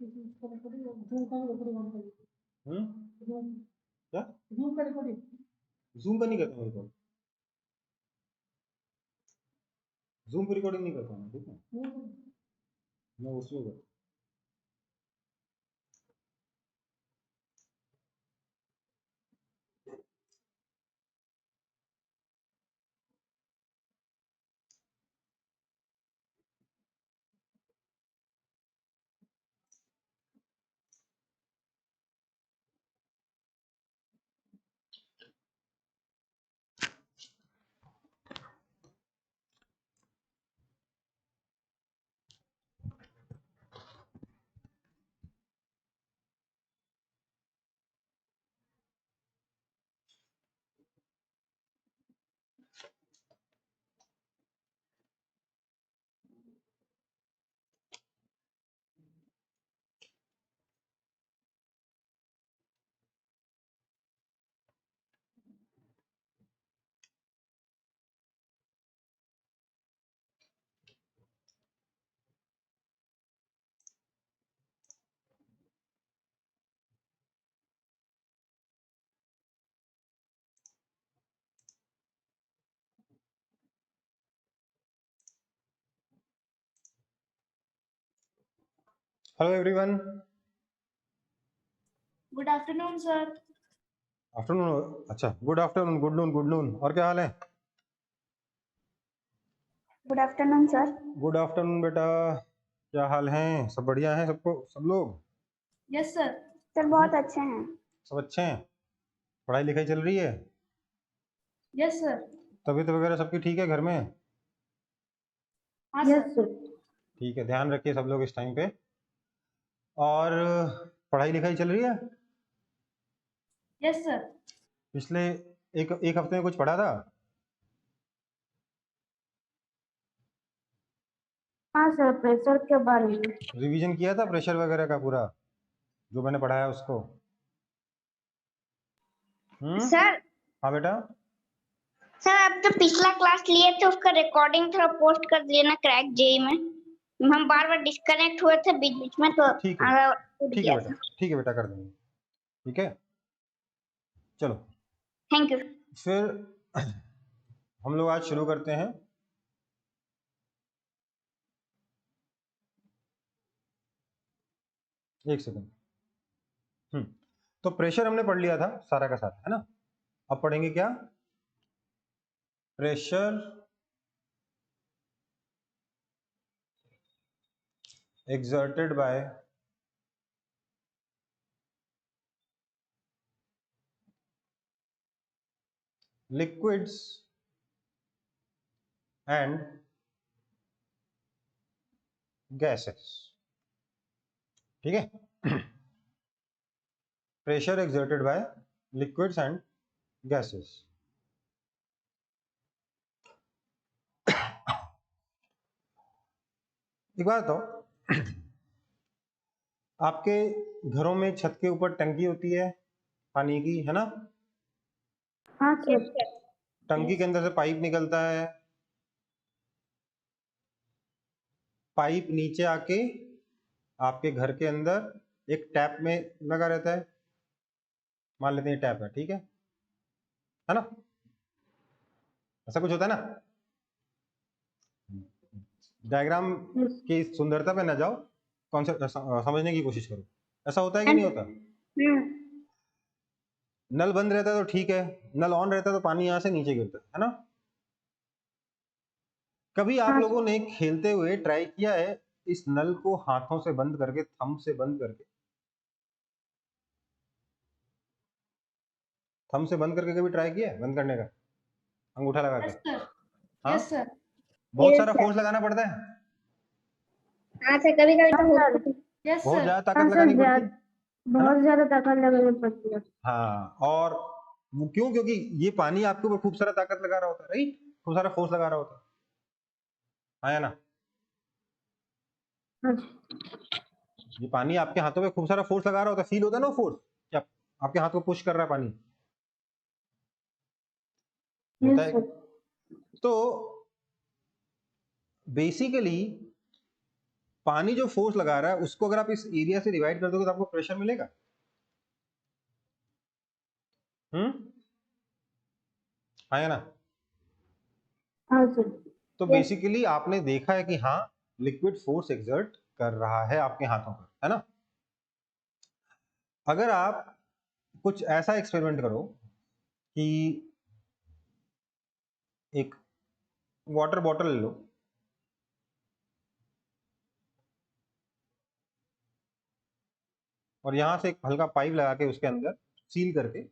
हम्म, क्या जूम का नहीं करता मैं रिकॉर्ड, जूम पे रिकॉर्डिंग नहीं करता मैं, ठीक है, मैं उसमें करता hello everyone, good afternoon sir. Afternoon, अच्छा good afternoon, good noon, good noon, और क्या हाल है? Good afternoon sir. Good afternoon बेटा, क्या हाल है? सब बढ़िया है, सबको, सब लोग? Yes sir. सर बहुत अच्छे हैं। सब अच्छे हैं? पढ़ाई लिखाई चल रही है? Yes sir. तबीयत वगैरह सबकी ठीक है घर में? हाँ सर। ठीक है, ध्यान रखिए सब लोग इस टाइम पे। और पढ़ाई लिखाई चल रही है? Yes sir. पिछले एक एक हफ्ते में कुछ पढ़ा था? हाँ सर, प्रेशर के बारे में। रिवीजन किया था प्रेशर वगैरह का पूरा, जो मैंने पढ़ाया उसको? सर। हाँ बेटा। सर आप जो पिछला क्लास लिए थे उसका रिकॉर्डिंग थोड़ा पोस्ट कर दिए ना क्रैक जेई में। हम बार बार डिस्कनेक्ट हुए थे बीच बीच में, तो ठीक है, आधा टूट ठीक है गया बेटा, था। ठीक है बेटा, कर देंगे। ठीक है, चलो थैंक यू। फिर हम लोग आज शुरू करते हैं। एक सेकंड। तो प्रेशर हमने पढ़ लिया था सारा का सारा, है ना? अब पढ़ेंगे क्या? Pressure exerted by liquids and gases, ठीक है? Pressure exerted by liquids and gases। एक बात तो, आपके घरों में छत के ऊपर टंकी होती है पानी की, है ना? हाँ सर। टंकी के अंदर से पाइप निकलता है, पाइप नीचे आके आपके घर के अंदर एक टैप में लगा रहता है, मान लेते हैं टैप है, ठीक है ना? ऐसा कुछ होता है ना? डायग्राम की सुंदरता पे ना जाओ, कॉन्सेप्ट समझने की कोशिश करो। ऐसा होता है कि नहीं होता? नल बंद रहता है तो ठीक है, नल ऑन रहता है तो पानी यहां से नीचे गिरता है ना? कभी आप लोगों ने खेलते हुए ट्राई किया है इस नल को हाथों से बंद करके, थंब से बंद करके? थंब से बंद करके कभी ट्राई किया है बंद करने का, अंगूठा लगा के? Yes sir. हाँ, यस सर। बहुत सारा फोर्स लगाना पड़ता है, हाँ सर, कभी कभी तो होता है। यस बहुत सर। ज्यादा ताकत लगानी पड़ती है, है ना? बहुत ज्यादा ताकत लगानी पड़ती है। हाँ, और वो क्यों? क्योंकि ये पानी आपके ऊपर खूब सारा ताकत लगा रहा होता है, राइट? खूब सारा फोर्स लगा रहा होता है, हाँ या ना? ये पानी आपके हाथों पे खूब सारा फोर्स लगा रहा होता है, फील होता है ना फोर्स, क्या आपके हाथ को पुश कर रहा है पानी, होता है? तो बेसिकली पानी जो फोर्स लगा रहा है उसको अगर आप इस एरिया से डिवाइड कर दोगे तो आपको प्रेशर मिलेगा। हाँ या ना? हाँ सर। तो Yes. बेसिकली आपने देखा है कि हाँ लिक्विड फोर्स एक्सर्ट कर रहा है आपके हाथों पर, है ना? अगर आप कुछ ऐसा एक्सपेरिमेंट करो कि एक वाटर बॉटल ले लो, और यहां से एक हल्का पाइप लगा के उसके अंदर सील करके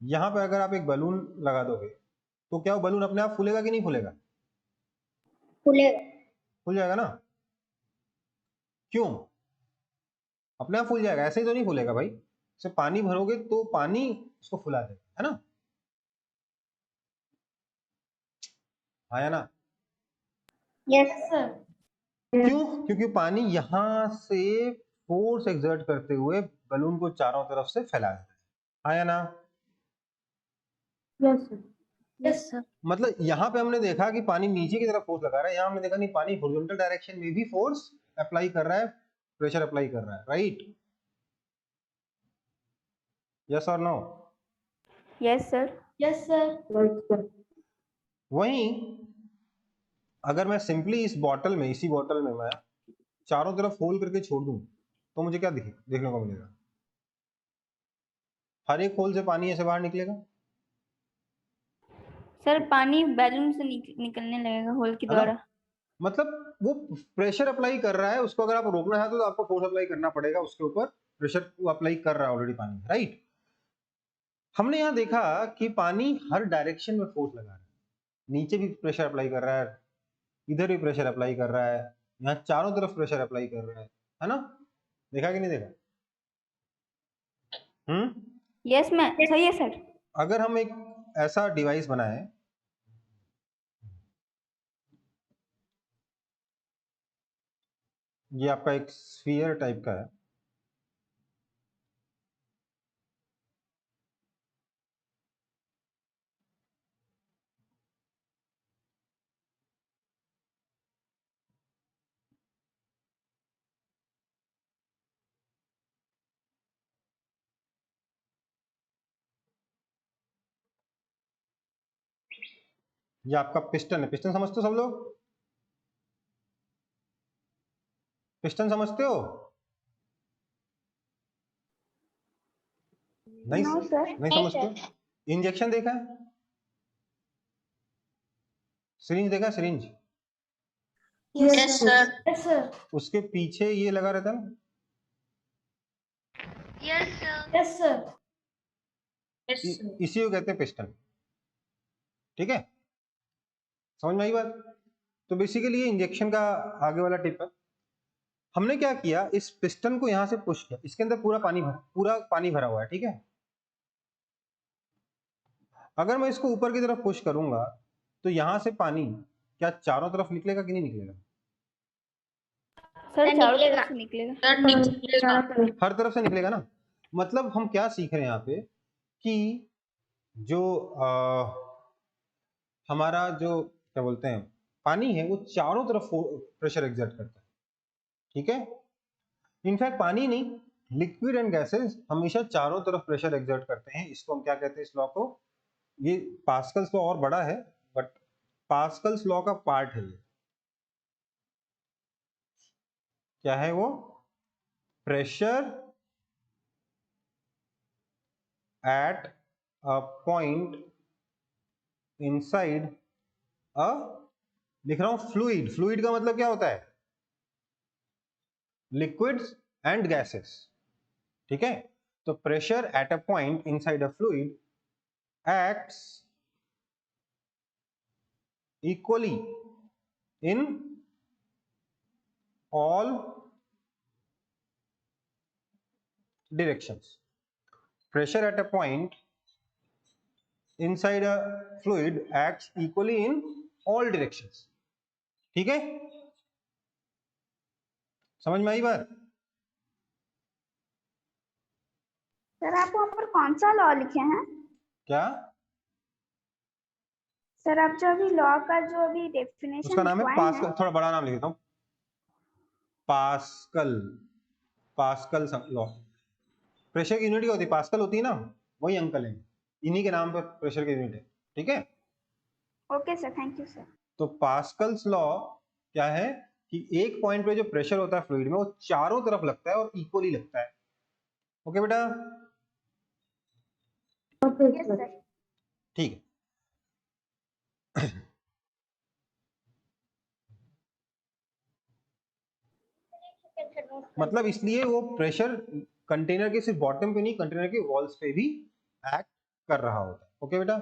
यहां पे अगर आप एक बलून लगा दोगे तो क्या वो बलून अपने आप फूलेगा कि नहीं फूलेगा? खुलेगा। फूल जाएगा ना? क्यों? अपने आप फूल जाएगा, ऐसे ही तो नहीं फूलेगा भाई। से पानी भरोगे तो पानी उसको फुला देगा, है ना? हाँ या ना? Yes sir. क्यों? क्योंकि पानी यहां से फोर्स एक्सर्ट करते हुए बलून को चारों तरफ से फैला देता है। हाँ या ना? Yes sir. Yes sir. मतलब यहाँ पे हमने देखा कि पानी नीचे की तरफ फोर्स लगा रहा है, यहाँ हमने देखा नहीं पानी हॉरिजॉन्टल डायरेक्शन में भी फोर्स अप्लाई कर रहा है, प्रेशर अप्लाई कर रहा है, राइट? यस और no? Yes sir. Yes sir. Right sir. वहीं अगर मैं सिंपली इस बॉटल में, इसी बॉटल में मैं चारों तरफ होल करके छोड़ दूं तो मुझे क्या देखने को मिलेगा? हर एक होल से पानी ऐसे बाहर निकलेगा, सर पानी बैलून से निकलने लगेगा होल के है ना? द्वारा। मतलब वो प्रेशर अप्लाई कर रहा है, उसको अगर आप रोकना है तो आपको फोर्स अप्लाई करना पड़ेगा उसके ऊपर। प्रेशर वो अप्लाई कर रहा है ऑलरेडी पानी, राइट? हमने यहाँ देखा कि पानी हर डायरेक्शन में फोर्स लगा रहा है, नीचे भी प्रेशर अप्लाई कर रहा है, इधर भी प्रेशर अप्लाई कर रहा है, यहाँ चारों तरफ प्रेशर अप्लाई कर रहा है ना? देखा कि नहीं देखा? यस मैं सही है सर। अगर हम एक ऐसा डिवाइस बनाए, ये आपका एक स्फीयर टाइप का है, ये आपका पिस्टन है। पिस्टन समझते हो सब लोग? पिस्टन समझते हो? नहीं नो सर। नहीं समझते? इंजेक्शन देखा है? सिरिंज देखा है? Syringe yes sir. Yes sir. उसके पीछे ये लगा रहता है ना, यस सर। Yes sir. इसी को कहते हैं पिस्टन, ठीक है? समझ में आई बात? तो बेसिकली ये इंजेक्शन का आगे वाला टिप है। हमने क्या किया, इस पिस्टन को यहां से पुश किया, इसके अंदर पूरा पानी भरा हुआ है, ठीक है? अगर मैं इसको ऊपर की तरफ पुश करूंगा तो यहां से पानी क्या चारों तरफ निकलेगा कि नहीं निकलेगा? सर चारों तरफ से निकलेगा। हर तरफ से निकलेगा ना? मतलब हम क्या सीख रहे हैं यहाँ पे कि जो हमारा जो क्या बोलते हैं पानी है वो चारों तरफ प्रेशर एक्सर्ट करता है, ठीक है? इनफैक्ट पानी नहीं, लिक्विड एंड गैसेस हमेशा चारों तरफ प्रेशर एक्सर्ट करते हैं। इसको हम क्या कहते हैं, इस लॉ को? ये पास्कल्स लॉ और बड़ा है, बट पास्कल्स लॉ का पार्ट है ये। क्या है वो? Pressure at a point inside a, लिख रहा हूं फ्लूइड। फ्लूइड का मतलब क्या होता है? लिक्विड्स एंड गैसेस, ठीक है? तो pressure at a point inside a fluid acts equally in all directions. Pressure at a point inside a fluid acts equally in all directions. ठीक है? समझ में आई बात? सर आप वहाँ पर कौन सा लॉ लिखे हैं? क्या? सर आप जो अभी लॉ का जो अभी डेफिनेशन उसका नाम है लिखवाए पास्कल, हैं। थोड़ा बड़ा नाम लिख देता हूं, पास्कल, पास्कल लॉ। प्रेशर की यूनिट क्या होती है? पास्कल होती है ना, वही अंकल है, इन्हीं के नाम पर प्रेशर की यूनिट है, ठीक है। Okay sir, thank you sir. तो पास्कल्स लॉ क्या है कि एक पॉइंट पे जो प्रेशर होता है फ्लूइड में वो चारों तरफ लगता है और इक्वली लगता है। ओके बेटा, यस सर। ठीक है। मतलब इसलिए वो प्रेशर कंटेनर के सिर्फ बॉटम पे नहीं, कंटेनर के वॉल्स पे भी एक्ट कर रहा होता है। ओके बेटा,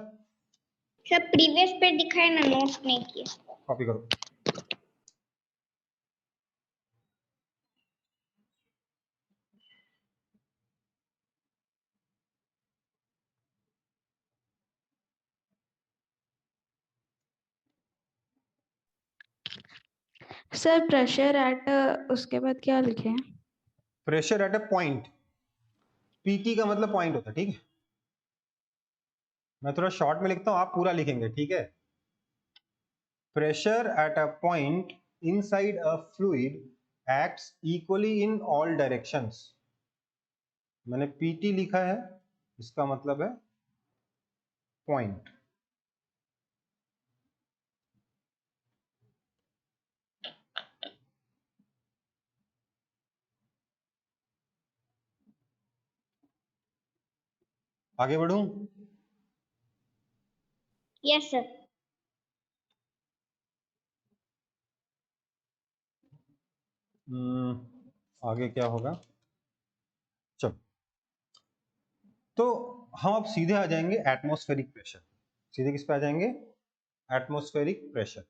सर प्रीवियस पे दिखाए ना, नोट नहीं किए। कॉपी करो। सर प्रेशर एट उसके बाद क्या लिखे हैं? Pressure at a point, PT का मतलब पॉइंट होता है, ठीक है। मैं थोड़ा शॉर्ट में लिखता हूं, आप पूरा लिखेंगे, ठीक है। Pressure at a point inside a fluid acts equally in all directions. मैंने पीटी लिखा है, इसका मतलब है पॉइंट। आगे बढ़ूं? Yes sir. आगे क्या होगा? चलो, तो हम अब सीधे आ जाएंगे एटमॉस्फेरिक प्रेशर। सीधे किस पे आ जाएंगे? Atmospheric pressure.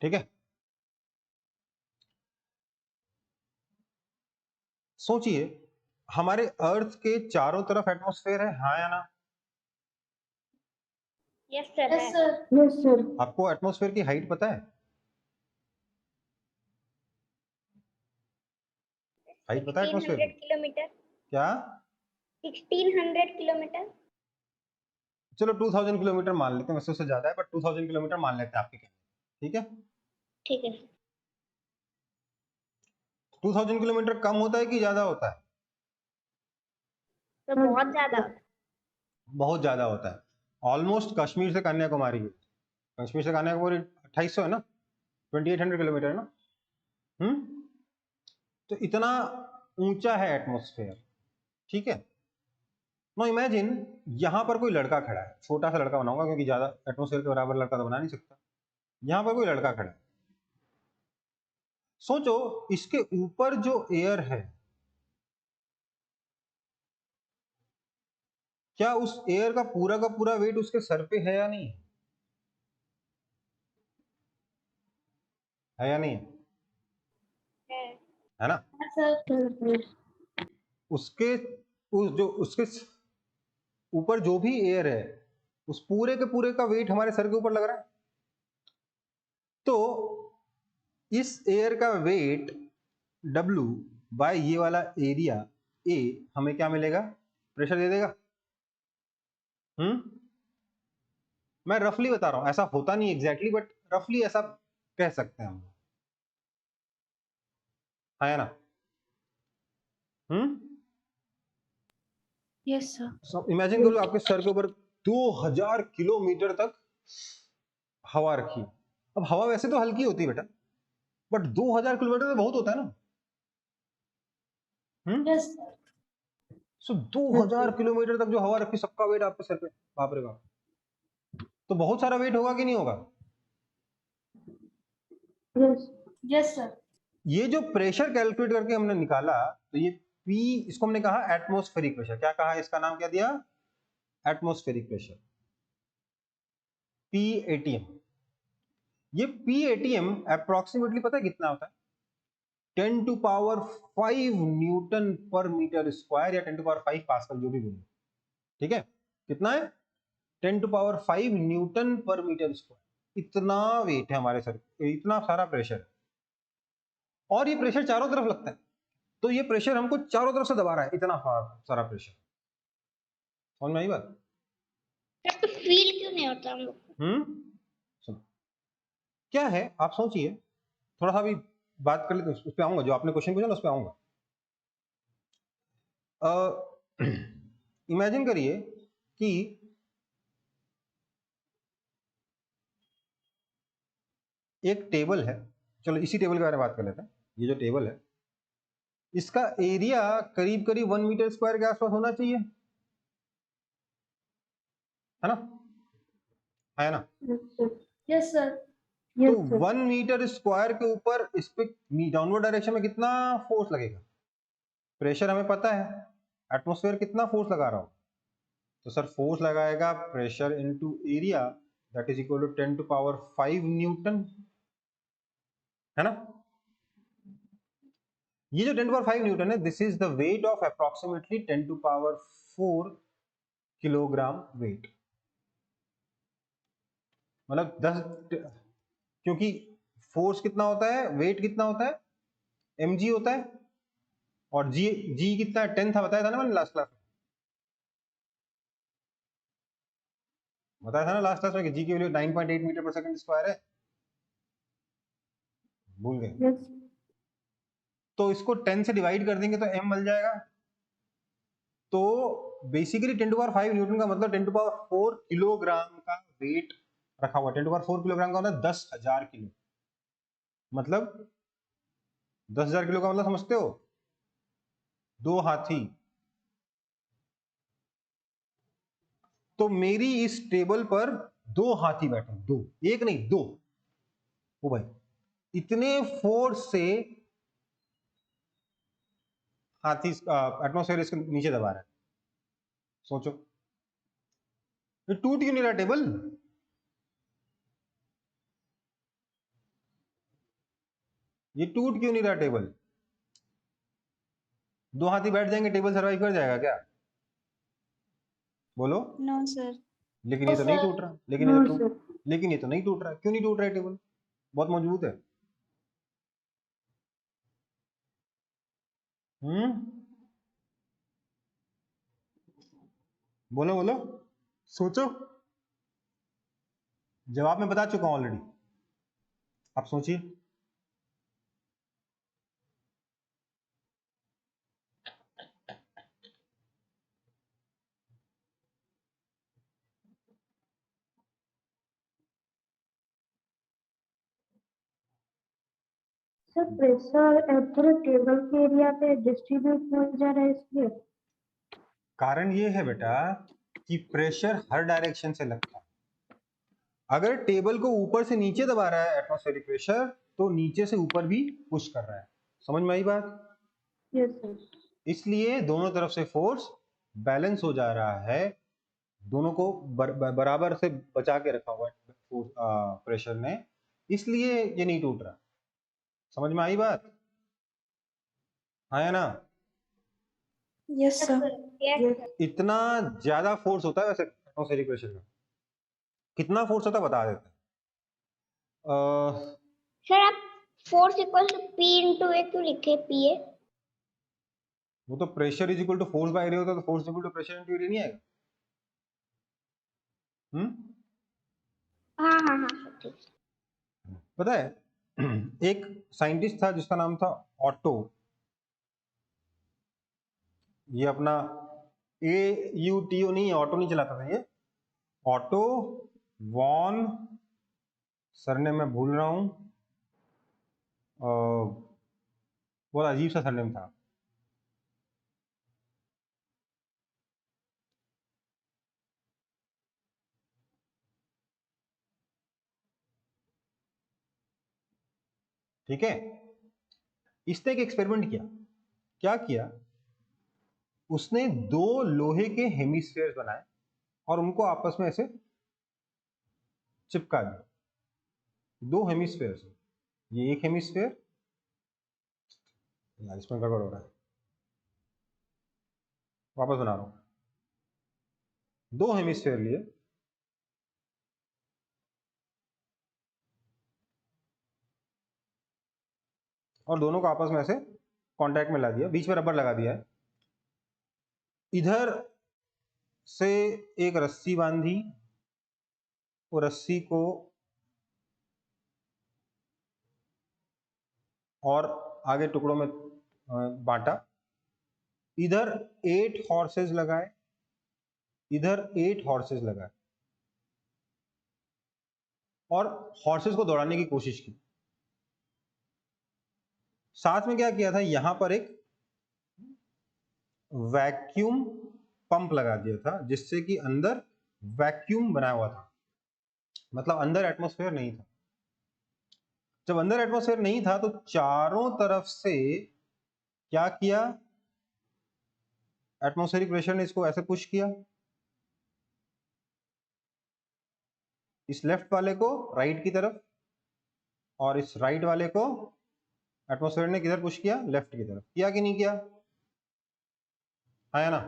ठीक है, सोचिए हमारे अर्थ के चारों तरफ एटमॉस्फेयर है, हाँ या ना? Yes sir. Yes sir. Yes sir. आपको एटमॉस्फेयर की हाइट पता है? हाइट पता है एटमॉस्फेयर 1600 की? किलोमीटर। क्या? 1600 किलोमीटर। चलो 2000 किलोमीटर मान लेते हैं, वैसे उससे ज्यादा है, बट 2000 किलोमीटर मान लेते हैं आपके कहने, ठीक है। ठीक है। 2000 किलोमीटर कम होता है कि ज्यादा होता है? तो बहुत ज्यादा। बहुत ज्यादा होता है। ऑलमोस्ट कश्मीर से कन्याकुमारी है। कश्मीर से कन्याकुमारी 2800 है ना, 2800 किलोमीटर है ना। तो इतना ऊंचा है एटमॉस्फेयर, ठीक है। नो इमेजिन यहां पर कोई लड़का खड़ा है, छोटा सा लड़का बनाऊंगा क्योंकि ज्यादा एटमॉस्फेयर के बराबर लड़का तो बना नहीं सकता। यहां पर कोई लड़का खड़ा है, सोचो इसके ऊपर जो एयर है, क्या उस एयर का पूरा वेट उसके सर पे है या नहीं? है या नहीं? है ना? सर। उसके उसके ऊपर जो भी एयर है, उस पूरे के पूरे का वेट हमारे सर के ऊपर लग रहा है। तो इस एयर का वेट W बाय ये वाला एरिया A हमें क्या मिलेगा? प्रेशर दे देगा। मैं रफली बता रहा हूं, ऐसा होता नहीं एग्जैक्टली, बट रफली ऐसा कह सकते हैं हम, है ना? Yes sir. इमेजिन करो आपके सर के ऊपर 2000 किलोमीटर तक हवा रखी। अब हवा वैसे तो हल्की होती है बेटा, बट 2000 किलोमीटर तो बहुत होता है ना। यस सो 2000 किलोमीटर तक जो हवा रखी, सबका वेट आपके सर पे, बाप रे बाप, तो बहुत सारा वेट होगा कि नहीं होगा? सर। Yes sir. ये जो प्रेशर कैलकुलेट करके हमने निकाला, तो ये P, इसको हमने कहा एटमॉस्फेरिक प्रेशर। क्या कहा? इसका नाम क्या दिया? Atmospheric pressure, PATM। ये PATM अप्रोक्सीमेटली पता है कितना होता है? 10 टू पावर 5 न्यूटन पर मीटर स्क्वायर, या 10 टू पावर 5 पास्कल, जो भी बोलो, ठीक है। कितना है? 10 टू पावर 5 न्यूटन पर मीटर स्क्वायर। इतना वेट है हमारे सर पे, इतना सारा प्रेशर है, और ये प्रेशर चारों तरफ लगता है। तो ये प्रेशर हमको चारों तरफ से दबा रहा है, इतना सारा प्रेशर। समझ में आई बात? तो फील क्यों नहीं होता हम लोग? सुनो क्या है, आप सोचिए थोड़ा सा भी बात कर लेते, उस पे आऊंगा, जो आपने क्वेश्चन पूछा ना उस पे आऊंगा। इमेजिन करिए कि एक टेबल है, चलो इसी टेबल के बारे में बात कर लेते हैं। ये जो टेबल है इसका एरिया करीब करीब 1 मीटर स्क्वायर के आसपास होना चाहिए, है ना? है ना? Yes sir. तो 1 मीटर स्क्वायर के ऊपर इस पे डाउनवर्ड डायरेक्शन में कितना फोर्स लगेगा? प्रेशर हमें पता है, एटमॉस्फेयर कितना फोर्स लगा रहा हो, तो सर फोर्स लगाएगा pressure into area, that is equal to 10 to power 5 newton, है ना? ये जो 10 टू पावर 5 न्यूटन है, this is the weight of approximately 10 to power 4 kilogram weight. मतलब 10, क्योंकि फोर्स कितना होता है, वेट कितना होता है, mg होता है, और जी कितना है, 10 था, बताया था ना मैंने लास्ट क्लास में, बताया था ना लास्ट क्लास में कि जी की वैल्यू 9.8 मीटर पर सेकंड स्क्वायर है, भूल गए? तो इसको 10 से डिवाइड कर देंगे तो m मिल जाएगा। तो बेसिकली 10 टू पावर 5 न्यूटन का मतलब 10 टू पावर 4 किलोग्राम का वेट रखा हुआ। 10 टू पावर 4 किलोग्राम का मतलब 10,000 किलो, मतलब 10,000 किलो का मतलब समझते हो, 2 हाथी। तो मेरी इस टेबल पर 2 हाथी बैठे, 2, एक नहीं 2। ओ भाई, इतने फोर्स से हाथी एटमॉस्फेयर इसके नीचे दबा रहा है। सोचो, ये टूट क्यों नहीं रहा टेबल? ये टूट क्यों नहीं रहा टेबल? 2 हाथी बैठ जाएंगे, टेबल सरवाइव कर जाएगा क्या? बोलो। No sir. लेकिन ये तो नहीं टूट रहा, लेकिन ये तो नहीं टूट रहा। क्यों नहीं टूट रहा है टेबल? बहुत मजबूत है। बोलो बोलो, सोचो। जवाब मैं बता चुका हूं ऑलरेडी, आप सोचिए। सर प्रेशर पूरे टेबल के एरिया पे डिस्ट्रीब्यूट हो जा रहा है इसलिए। कारण ये है बेटा कि प्रेशर हर डायरेक्शन से लगता है। अगर टेबल को ऊपर से नीचे दबा रहा है एटमॉस्फेरिक प्रेशर, तो नीचे से ऊपर भी पुश कर रहा है। समझ में आई बात? Yes sir. इसलिए दोनों तरफ से फोर्स बैलेंस हो जा रहा है, दोनों को बराबर से बचा के रखा हुआ है प्रेशर ने, इसलिए ये नहीं टूट रहा। समझ में आई बात? हाँ या ना? Yes sir. इतना ज्यादा फोर्स होता है वैसे एटमॉस्फेरिक प्रेशर का, कितना फोर्स होता है बता देते हैं। सर आप force equal to P into A क्यों लिखे, पी ए? वो तो pressure is equal to force by area होता है, तो force equal to pressure into area नहीं आएगा? हाँ हाँ हाँ सर, ठीक है। पता है एक साइंटिस्ट था जिसका नाम था ऑटो, ये अपना AUTO नहीं है, ऑटो नहीं चलाता था ये, ऑटो वॉन, सरनेम मैं भूल रहा हूं, बहुत अजीब सा सरनेम था। ठीक है, इसने एक एक्सपेरिमेंट किया। क्या किया? उसने 2 लोहे के हेमिस्फेयर बनाए और उनको आपस में ऐसे चिपका दिया। 2 हेमिस्फेयर, ये एक हेमिस्फेयर, यार इसमें गड़बड़ हो रहा है, वापस बना रहा हूं। 2 हेमिस्फेयर लिए, और दोनों को आपस में ऐसे कांटेक्ट में ला दिया, बीच में रबर लगा दिया है, इधर से एक रस्सी बांधी, वो रस्सी को और आगे टुकड़ों में बांटा, इधर 8 हॉर्सेस लगाए, इधर 8 हॉर्सेस लगाए और हॉर्सेस को दौड़ाने की कोशिश की। साथ में क्या किया था, यहां पर एक वैक्यूम पंप लगा दिया था, जिससे कि अंदर वैक्यूम बना हुआ था, मतलब अंदर एटमॉस्फेयर नहीं था। जब अंदर एटमॉस्फेयर नहीं था तो चारों तरफ से क्या किया, एटमॉस्फेरिक प्रेशर ने इसको ऐसे पुश किया, इस लेफ्ट वाले को राइट की तरफ और इस राइट वाले को एटमॉस्फेयर ने किधर पुश किया, लेफ्ट की तरफ। किया कि नहीं किया, आया ना?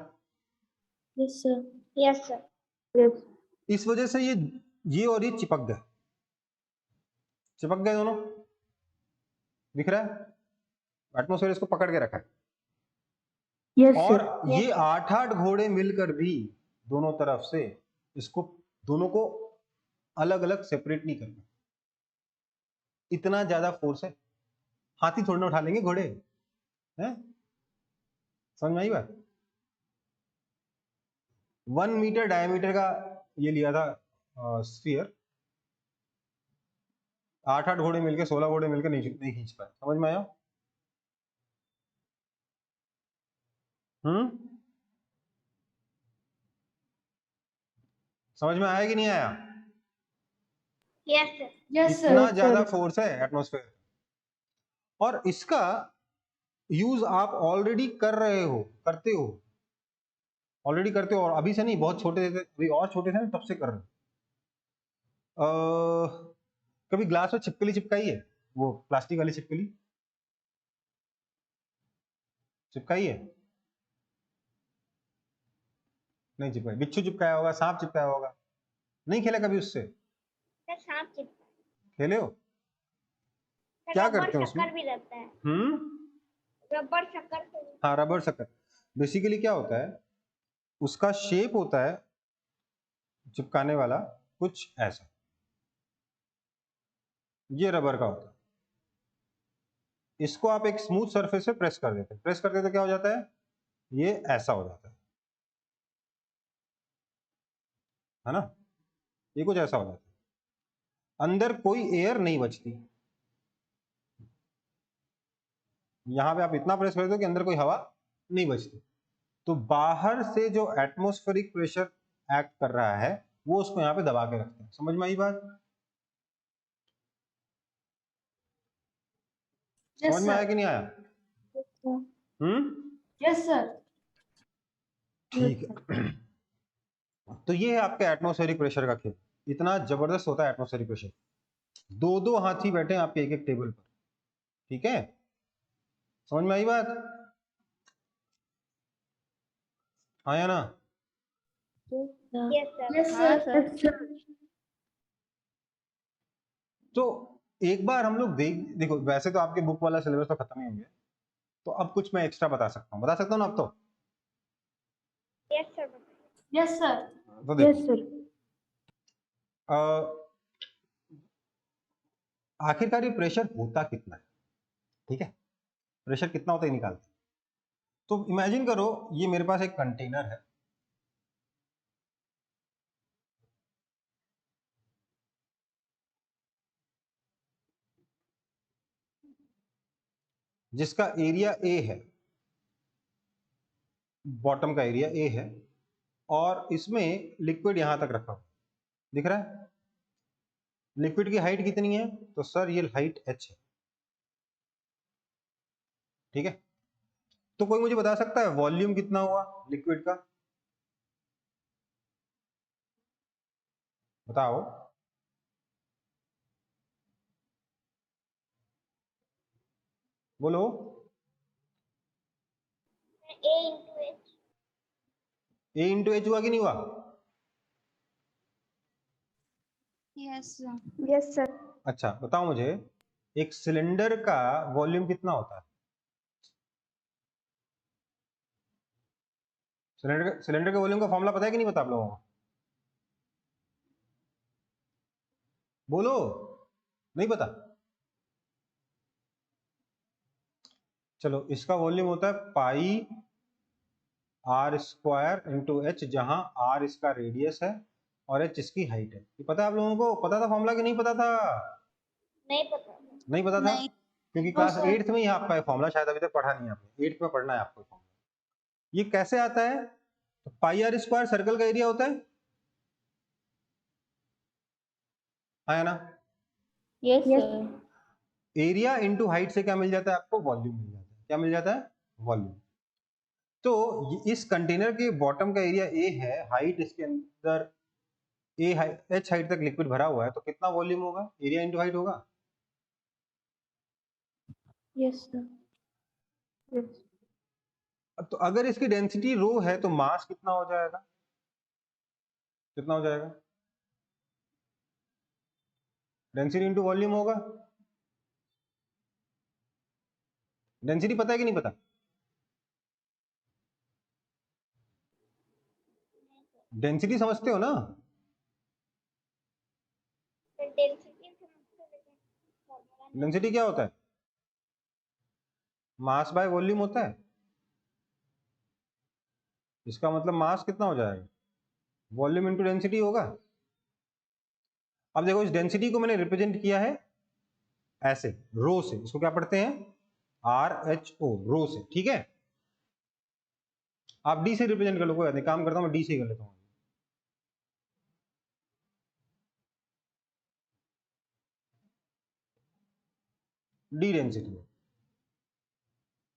Yes sir. Yes sir. Yes. इस वजह से ये और ये चिपक गए, चिपक गए दोनों, दिख रहा है? एटमॉस्फेयर इसको पकड़ के रखा है। यस और सर। ये 8 घोड़े मिलकर भी दोनों तरफ से इसको दोनों को अलग अलग सेपरेट नहीं करना, इतना ज्यादा फोर्स है। हाथी थोड़ी ना उठा लेंगे घोड़े, हैं? समझ में आई बात? 1 मीटर डायमीटर का ये लिया था स्फीयर, 8 घोड़े मिलकर 16 घोड़े मिलकर नहीं खींच पाए। समझ में आया? समझ में आया कि नहीं आया? Yes sir. यस इतना सर। ज्यादा फोर्स है एटमॉस्फेयर, और इसका यूज आप ऑलरेडी कर रहे हो, करते हो, ऑलरेडी करते हो, और अभी से नहीं, बहुत छोटे थे, अभी और छोटे थे ना तब से कर रहे हो। कभी ग्लास में छिपकली चिपकाई है, वो प्लास्टिक वाली छिपकली चिपकाई है? नहीं चिपकाई। बिच्छू चिपकाया होगा, सांप चिपकाया होगा, नहीं खेला कभी उससे? सर सांप चिपका, खेले हो? सर क्या रबर करते हैं उसमें? शक्कर भी रहता है, हम्म, रबर शक्कर से भी। हाँ रबर शक्कर। बेसिकली क्या होता है, उसका शेप होता है चिपकाने वाला कुछ ऐसा, ये रबर का होता है। इसको आप एक स्मूथ सरफेस पे प्रेस कर देते हैं, प्रेस करते तो क्या हो जाता है, ये ऐसा हो जाता है ना? ये कुछ ऐसा हो जाता है, अंदर कोई एयर नहीं बचती। यहां पे आप इतना प्रेस कर दो कि अंदर कोई हवा नहीं बचती, तो बाहर से जो एटमॉस्फेरिक प्रेशर एक्ट कर रहा है वो उसको यहाँ पे दबा के रखते हैं। समझ में आई बात? समझ में आया कि नहीं आया? Yes sir. ठीक है। तो ये है आपके एटमॉस्फेरिक प्रेशर का खेल, इतना जबरदस्त होता है एटमॉस्फेरिक प्रेशर। 2-2 हाथी बैठे हैं आपके एक टेबल पर, ठीक है? समझ में आई बात? आया ना? Yes sir. यस हाँ सर। सर। तो एक बार हम लोग देखो, वैसे तो आपके बुक वाला सिलेबस तो खत्म ही हो गया, तो अब कुछ मैं एक्स्ट्रा बता सकता हूँ ना अब तो? Yes sir. Yes sir. तो देखो, यस सर। आखिरकार ये प्रेशर होता कितना है, ठीक है? प्रेशर कितना होता है निकालते। तो इमेजिन करो ये मेरे पास एक कंटेनर है, जिसका एरिया ए है, बॉटम का एरिया ए है, और इसमें लिक्विड यहां तक रखा हुआ दिख रहा है। लिक्विड की हाइट कितनी है, तो सर ये हाइट h है, ठीक है? तो कोई मुझे बता सकता है वॉल्यूम कितना हुआ लिक्विड का? बताओ। बोलो। ए इंटू एच। ए इंटू एच हुआ कि नहीं हुआ? Yes yes sir. अच्छा बताओ मुझे, एक सिलेंडर का वॉल्यूम कितना होता है? सिलेंडर के वॉल्यूम का फॉर्मूला पता है कि नहीं पता आप लोगों को? बोलो, नहीं पता? चलो, इसका वॉल्यूम होता है पाई आर स्क्वायर इंटू एच, जहां आर इसका रेडियस है और एच इसकी हाइट है। ये पता है आप लोगों को? पता था फॉर्मूला कि नहीं पता था? नहीं पता। नहीं पता था? नहीं। क्योंकि नो क्लास सर। 8th में ही आपका ये फॉर्मूला शायद अभी तक पढ़ा नहीं है आपने। 8th में पढ़ना है आपको फॉर्मूला। ये कैसे आता है? तो पाई आर स्क्वायर सर्कल का एरिया होता है, है ना? Yes Yes. Sir. Area into height से क्या मिल जाता है आपको? वॉल्यूम मिल जाता है। क्या मिल जाता है? वॉल्यूम। तो इस कंटेनर के बॉटम का एरिया ए है, हाइट इसके अंदर एच हाइट तक लिक्विड भरा हुआ है, तो कितना वॉल्यूम होगा? एरिया इंटू हाइट होगा। Yes, sir. Yes. तो अगर इसकी डेंसिटी रो है तो मास कितना हो जाएगा? कितना हो जाएगा? डेंसिटी इंटू वॉल्यूम होगा। डेंसिटी पता है कि नहीं पता? डेंसिटी समझते हो ना? डेंसिटी क्या होता है? मास बाय वॉल्यूम होता है। इसका मतलब मास कितना हो जाएगा? वॉल्यूम इंटू डेंसिटी होगा। अब देखो, इस डेंसिटी को मैंने रिप्रेजेंट किया है ऐसे, रो से। इसको क्या पढ़ते हैं? आर एच ओ, रो से। ठीक है, आप डी से रिप्रेजेंट कर लो, कोई नहीं, काम करता हूं मैं डी से कर लेता हूं। डी डेंसिटी,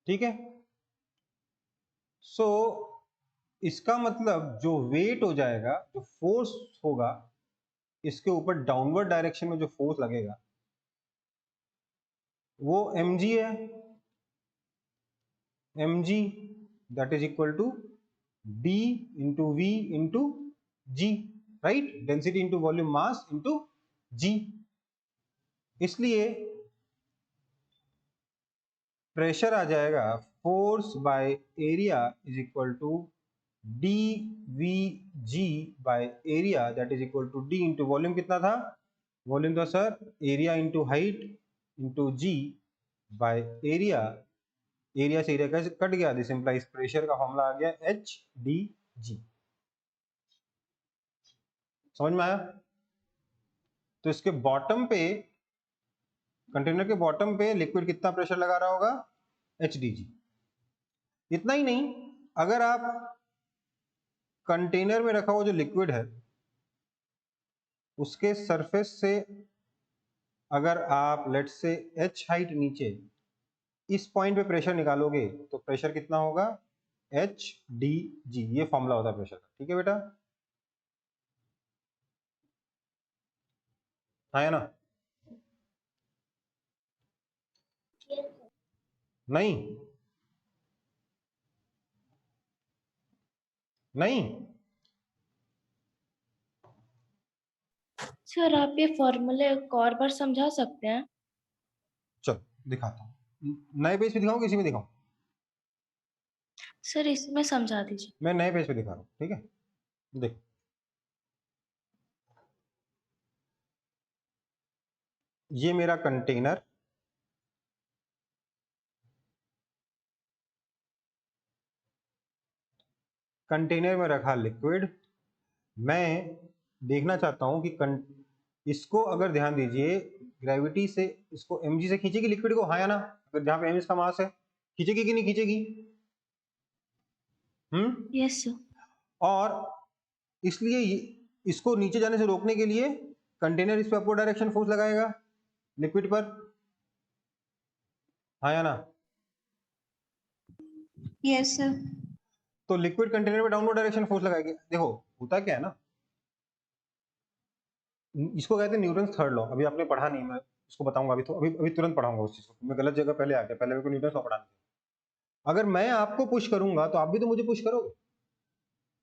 ठीक है। सो इसका मतलब जो वेट हो जाएगा, जो फोर्स होगा इसके ऊपर डाउनवर्ड डायरेक्शन में जो फोर्स लगेगा वो mg है। mg that is equal to d into V into G, right? Density into volume mass into G. इसलिए प्रेशर आ जाएगा force by area is equal to D V G by area that is equal to D into volume. कितना था volume? था sir area into height into ji by area. Area से area कैसे cut गया? This implies pressure का formula आ गया H D G. समझ में आया? तो इसके बॉटम पे, कंटेनर के बॉटम पे लिक्विड कितना प्रेशर लगा रहा होगा? H D G. इतना ही नहीं, अगर आप कंटेनर में रखा हुआ जो लिक्विड है उसके सरफेस से अगर आप लेट से एच हाइट नीचे इस पॉइंट पे प्रेशर निकालोगे तो प्रेशर कितना होगा? H D G. ये फॉर्मूला होता है प्रेशर का। ठीक है बेटा, है ना? नहीं नहीं, सर आप ये फॉर्मूले एक और बार समझा सकते हैं? चलो दिखाता हूँ। नए पेज पे दिखाऊं किसी में दिखाऊं? सर इसमें समझा दीजिए। मैं नए पेज पे दिखा रहा हूँ, ठीक है? देख, ये मेरा कंटेनर, कंटेनर में रखा लिक्विड। मैं देखना चाहता हूं कि इसको, अगर ध्यान दीजिए, ग्रेविटी से इसको mg से खींचेगी लिक्विड को, हाँ या ना? अगर जहां पे m इसका मास है, खींचेगी कि नहीं खींचेगी? Yes sir. और इसलिए इसको नीचे जाने से रोकने के लिए कंटेनर इस पे अपवर्ड डायरेक्शन फोर्स लगाएगा लिक्विड पर, हाँ या ना? Yes sir. तो लिक्विड कंटेनर पे डाउनवर्ड डायरेक्शन फोर्स लगाएगी। देखो होता क्या है ना, इसको कहते हैं न्यूटन्स थर्ड लॉ। अभी आपने पढ़ा नहीं, मैं इसको बताऊंगा अभी। तो अभी तुरंत पढ़ाऊंगा उस चीज को। मैं गलत जगह पहले आ गया, पहले मेरे को न्यूटन्स लॉ पढ़ाना। अगर मैं आपको पुश करूंगा तो आप भी तो मुझे पुश करोगे,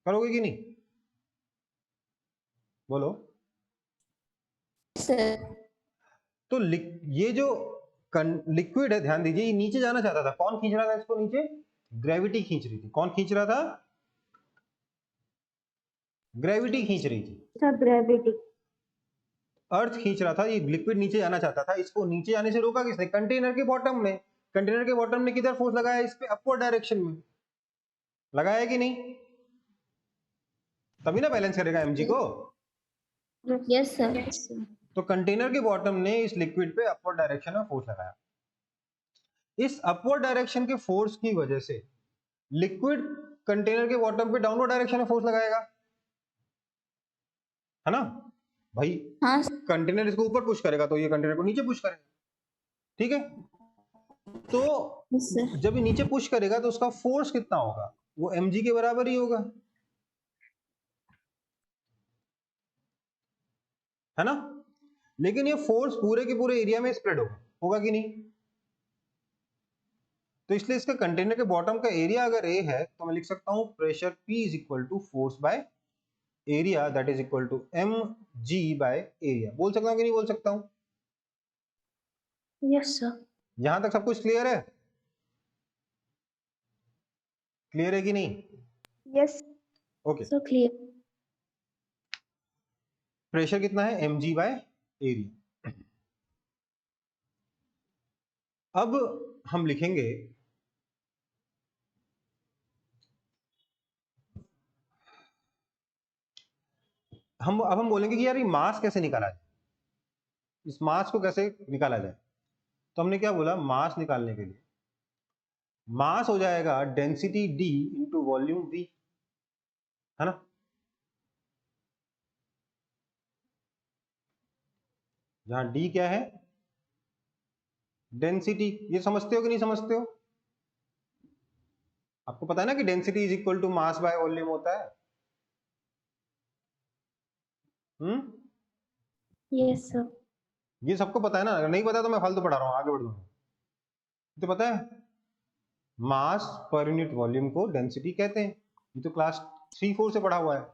करोगे कि नहीं? बोलो। सर तो ये जो लिक्विड है, ध्यान दीजिए, ये नीचे जाना चाहता था। कौन खींच रहा था इसको नीचे? ग्रेविटी खींच रही थी। कौन खींच रहा था? ग्रेविटी खींच रही थी, सर ग्रेविटी। अर्थ खींच रहा था, ये लिक्विड नीचे जाना चाहता था, इसको नीचे जाने से रोका किसने? कंटेनर के बॉटम ने। कंटेनर के बॉटम ने किधर फोर्स लगाया? इस पे अपवर्ड डायरेक्शन में लगाया कि नहीं? तभी ना बैलेंस करेगा एमजी को। Yes sir. तो कंटेनर के बॉटम ने इस लिक्विड पे अपवर्ड डायरेक्शन में फोर्स लगाया। इस अपवर्ड डायरेक्शन के फोर्स की वजह से लिक्विड कंटेनर के बॉटम पे डाउनवर्ड डायरेक्शन में फोर्स लगाएगा, है ना भाई? हाँ कंटेनर इसको ऊपर पुश करेगा तो ये कंटेनर को नीचे पुश करेगा, ठीक है? तो सर। जब ये नीचे पुश करेगा तो उसका फोर्स कितना होगा? वो mg के बराबर ही होगा, है ना? लेकिन ये फोर्स पूरे के पूरे एरिया में स्प्रेड होगा कि नहीं? तो इसलिए इसका कंटेनर के बॉटम का एरिया अगर a है तो मैं लिख सकता हूं pressure P is equal to force by area, that is equal to mg by area. बोल सकता हूं कि नहीं बोल सकता हूं? Yes sir. यहां तक सब कुछ क्लियर है? क्लियर है कि नहीं? Yes okay. So clear. Pressure कितना है? mg by area. अब हम लिखेंगे अब हम बोलेंगे कि यार ये मास कैसे निकाला जाए, इस मास को कैसे निकाला जाए? तो हमने क्या बोला? मास निकालने के लिए मास हो जाएगा density d into volume v, है ना? जहां d क्या है? डेंसिटी। ये समझते हो कि नहीं समझते हो? आपको पता है ना कि density is equal to mass by volume होता है। Yes sir. ये सबको पता है ना? अगर नहीं पता तो मैं फालतू पढ़ा रहा हूं, आगे बढ़ दूंगा। तो पता है मास पर यूनिट वॉल्यूम को डेंसिटी कहते हैं। ये तो क्लास 3-4 से पढ़ा हुआ है,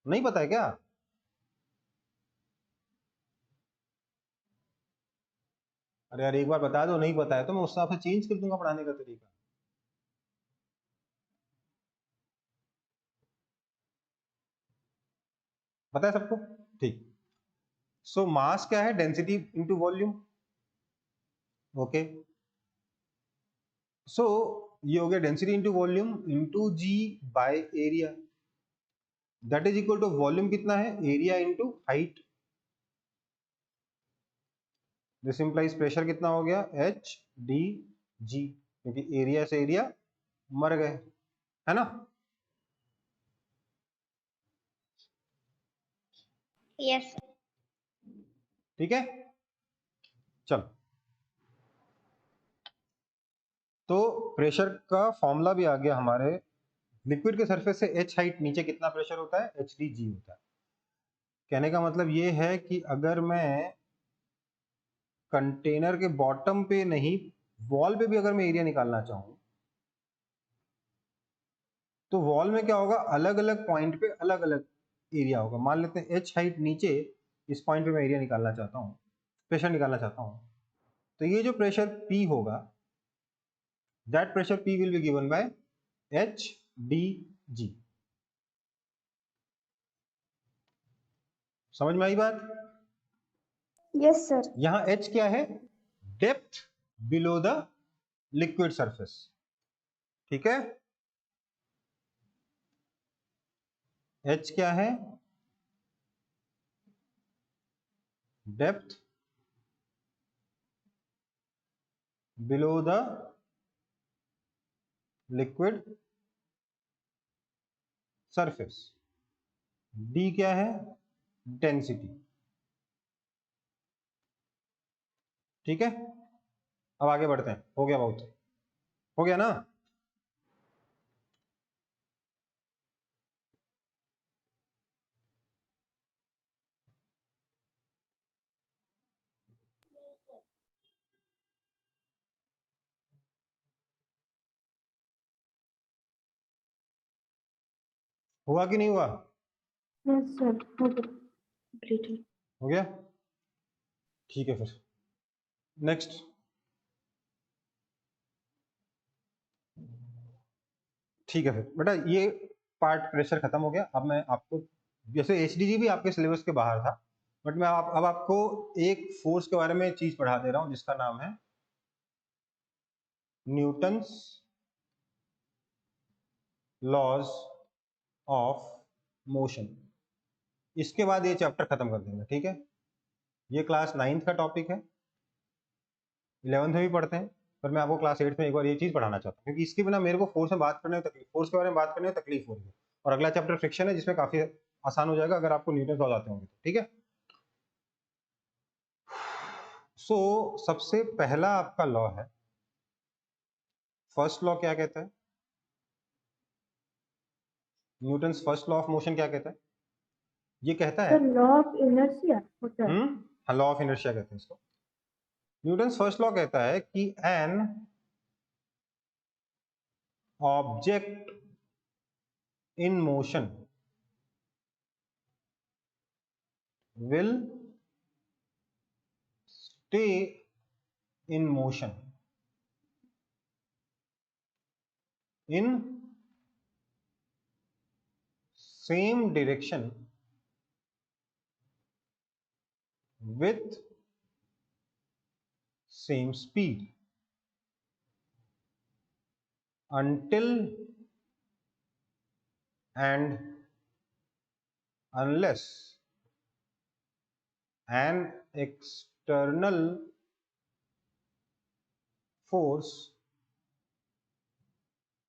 नहीं पता है क्या? अरे यार एक बार बता दो, नहीं पता है तो मैं उस हिसाब से चेंज कर दूंगा पढ़ाने का तरीका। पता है सबको? ठीक। सो मास क्या है? Density into volume. Okay, so ये हो गया density into volume into ji by area, that is equal to volume कितना है? Area into height. This implies pressure कितना हो गया? एच डी जी, क्योंकि एरिया से एरिया मर गए, है ना? यस ठीक है, चलो। तो प्रेशर का फॉर्मूला भी आ गया हमारे। लिक्विड के सरफेस से h हाइट नीचे कितना प्रेशर होता है? एच डी जी होता है। कहने का मतलब ये है कि अगर मैं कंटेनर के बॉटम पे नहीं, वॉल पे भी अगर मैं एरिया निकालना चाहूं तो वॉल में क्या होगा? अलग अलग पॉइंट पे अलग अलग एरिया होगा। मान लेते हैं h हाइट नीचे, इस पॉइंट पे मैं एरिया निकालना चाहता हूँ, प्रेशर निकालना चाहता हूँ, तो ये जो प्रेशर P होगा, that pressure P will be given by H D G. समझ में आई बात? Yes sir. यहां h क्या है? Depth below the liquid surface, ठीक है? h क्या है? Depth below the liquid surface. d क्या है? डेंसिटी, ठीक है? अब आगे बढ़ते हैं। हो गया? बहुत हो गया ना? हुआ कि नहीं हुआ? यस सर हो गया। कंप्लीटेड। हो गया, ठीक है। फिर नेक्स्ट, ठीक है, फिर बेटा ये पार्ट प्रेशर खत्म हो गया। अब मैं आपको, जैसे एचडीजी भी आपके सिलेबस के बाहर था, बट मैं अब आपको एक फोर्स के बारे में चीज पढ़ा दे रहा हूं जिसका नाम है न्यूटन्स लॉज ऑफ मोशन। इसके बाद ये चैप्टर खत्म कर देंगे, ठीक है। ये क्लास 9th का टॉपिक है, 11th में भी पढ़ते हैं, पर मैं आपको क्लास 8th में एक बार ये चीज पढ़ाना चाहता हूँ, क्योंकि इसके बिना मेरे को फोर्स में बात करने में तकलीफ, फोर्स के बारे में बात करने में तकलीफ हो रही है। और अगला चैप्टर फ्रिक्शन है, जिसमें काफी आसान हो जाएगा अगर आपको न्यूटन लॉ आते होंगे तो, ठीक है। सो सबसे पहला आपका लॉ है, फर्स्ट लॉ क्या कहता है, Newton's first law of motion क्या कहता है? ये कहता है, सर लॉ ऑफ इनर्शिया होता है। हाँ, लॉ ऑफ इनर्शिया कहते हैं इसको। न्यूटन्स फर्स्ट लॉ कहता है कि an object in motion will stay in motion in same direction with same speed until and unless an external force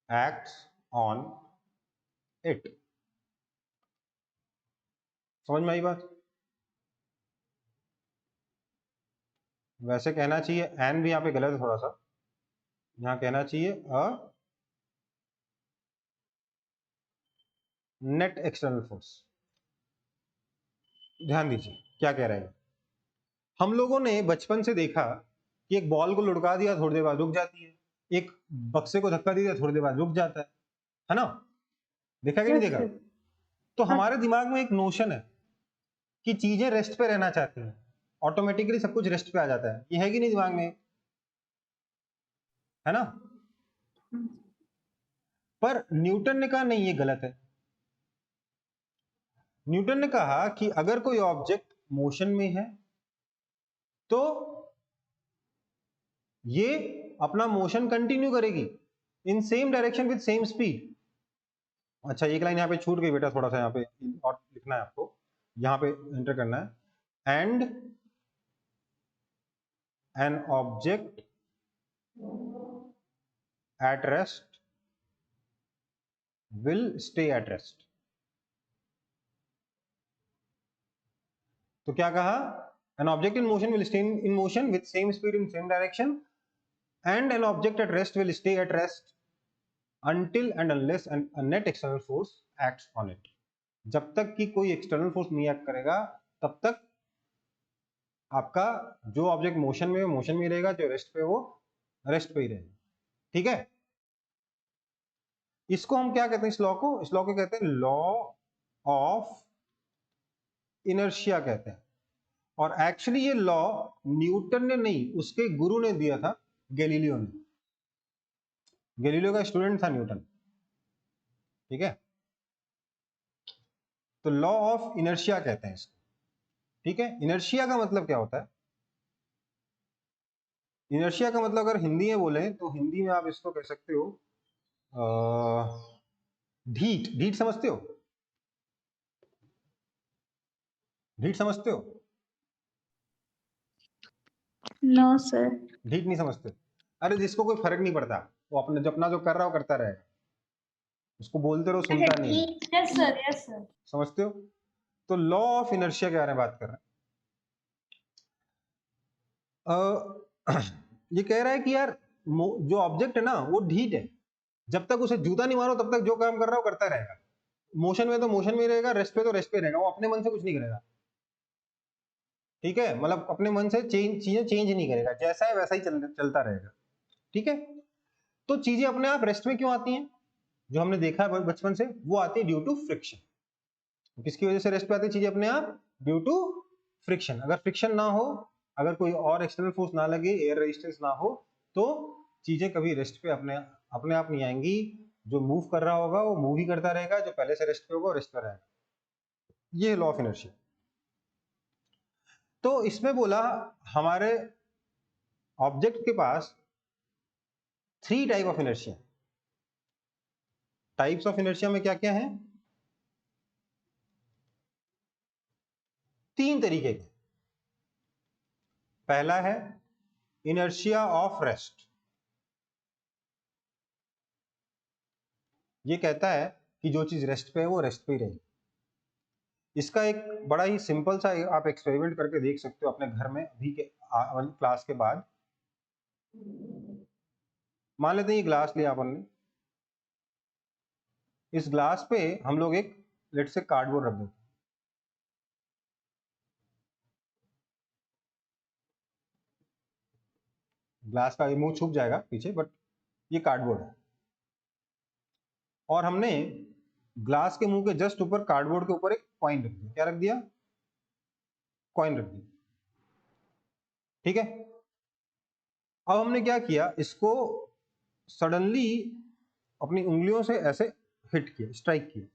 acts on it। समझ में आई बात? वैसे कहना चाहिए एन भी यहाँ पे गलत है थोड़ा सा, यहाँ कहना चाहिए अ नेट एक्सटर्नल फोर्स। ध्यान दीजिए क्या कह रहे हैं। हम लोगों ने बचपन से देखा कि एक बॉल को लुढ़का दिया, थोड़ी देर बाद रुक जाती है, एक बक्से को धक्का दिया, थोड़ी देर बाद रुक जाता है ना? देखा कि नहीं देखा? तो हमारे दिमाग में एक नोशन है कि चीजें रेस्ट पे रहना चाहती हैं, ऑटोमेटिकली सब कुछ रेस्ट पे आ जाता है। ये है कि नहीं दिमाग में? है ना? पर न्यूटन ने कहा नहीं, ये गलत है। न्यूटन ने कहा कि अगर कोई ऑब्जेक्ट मोशन में है तो ये अपना मोशन कंटिन्यू करेगी in same direction with same speed. अच्छा, एक लाइन यहाँ पे छूट गई बेटा, थोड़ा सा यहाँ पे और लिखना है आपको, यहाँ पे एंटर करना है, and an object at rest will stay at rest. तो क्या कहा? An object in motion will stay in motion with same speed in same direction, and an object at rest will stay at rest until and unless a net external force acts on it। जब तक कि कोई external force नहीं act करेगा तब तक आपका जो ऑब्जेक्ट मोशन में रहेगा, जो रेस्ट पे वो रेस्ट पे ही रहेगा, ठीक है। इसको हम क्या कहते हैं? इस लॉ को कहते हैं लॉ ऑफ इनर्शिया कहते हैं। और एक्चुअली ये लॉ न्यूटन ने नहीं, उसके गुरु ने दिया था, गैलीलियो ने। गैलीलियो का स्टूडेंट था न्यूटन, ठीक है। तो लॉ ऑफ इनर्शिया कहते हैं इसको, ठीक है। इनर्शिया का मतलब क्या होता है? इनर्शिया का मतलब अगर हिंदी में बोले तो हिंदी में आप इसको कह सकते हो ढीठ। ढीठ समझते हो? ढीठ समझते हो? No, sir. ढीठ नहीं समझते? अरे जिसको कोई फर्क नहीं पड़ता, वो अपना जो कर रहा हो करता रहेगा, उसको बोलते रहो, सुनता नहीं है। Yes, sir. Yes, sir. समझते हो? तो लॉ ऑफ इनर्शिया के बारे में बात कर रहे हैं। ये कह रहा है कि यार जो ऑब्जेक्ट है ना वो ढीठ है, जब तक उसे जूता नहीं मारो तब तक जो काम कर रहा हो करता रहेगा। मोशन में तो मोशन में रहेगा, रेस्ट पे तो रेस्ट पे रहेगा, वो अपने मन से कुछ नहीं करेगा, ठीक है। मतलब अपने मन से चीजें चेंज नहीं करेगा, जैसा है वैसा ही चलता रहेगा, ठीक है। तो चीजें अपने आप रेस्ट में क्यों आती हैं? जो हमने देखा है बचपन से, वो आती है ड्यू टू फ्रिक्शन। किसकी वजह से रेस्ट पे आती है चीजें अपने आप? Due to friction. अगर फ्रिक्शन ना हो, अगर कोई और एक्सटर्नल फोर्स ना लगे, एयर रेजिस्टेंस ना हो, तो चीजें कभी रेस्ट पे अपने आप नहीं आएंगी। जो मूव कर रहा होगा वो मूव ही करता रहेगा, जो पहले से रेस्ट पे होगा वो रेस्ट पर रहेगा। ये लॉ ऑफ इनर्शिया। तो इसमें बोला हमारे ऑब्जेक्ट के पास 3 type of inertia. Types of inertia में क्या क्या है? 3 तरीके के। पहला है इनर्शिया ऑफ रेस्ट। ये कहता है कि जो चीज रेस्ट पे है वो रेस्ट पे ही रहेगी। इसका एक बड़ा ही सिंपल सा आप एक्सपेरिमेंट करके देख सकते हो अपने घर में अभी के क्लास के बाद। मान लेते हैं ये ग्लास लिया अपन ने, इस ग्लास पे हम लोग एक लेट से कार्डबोर्ड रख देते हैं। ग्लास का ये मुंह छुप जाएगा पीछे, बट ये कार्डबोर्ड है। और हमने ग्लास के मुंह के जस्ट ऊपर कार्डबोर्ड के ऊपर एक कॉइन रख दिया। क्या रख दिया? कॉइन रख दिया। ठीक है। अब हमने क्या किया, इसको सडनली अपनी उंगलियों से ऐसे हिट किया, स्ट्राइक किया,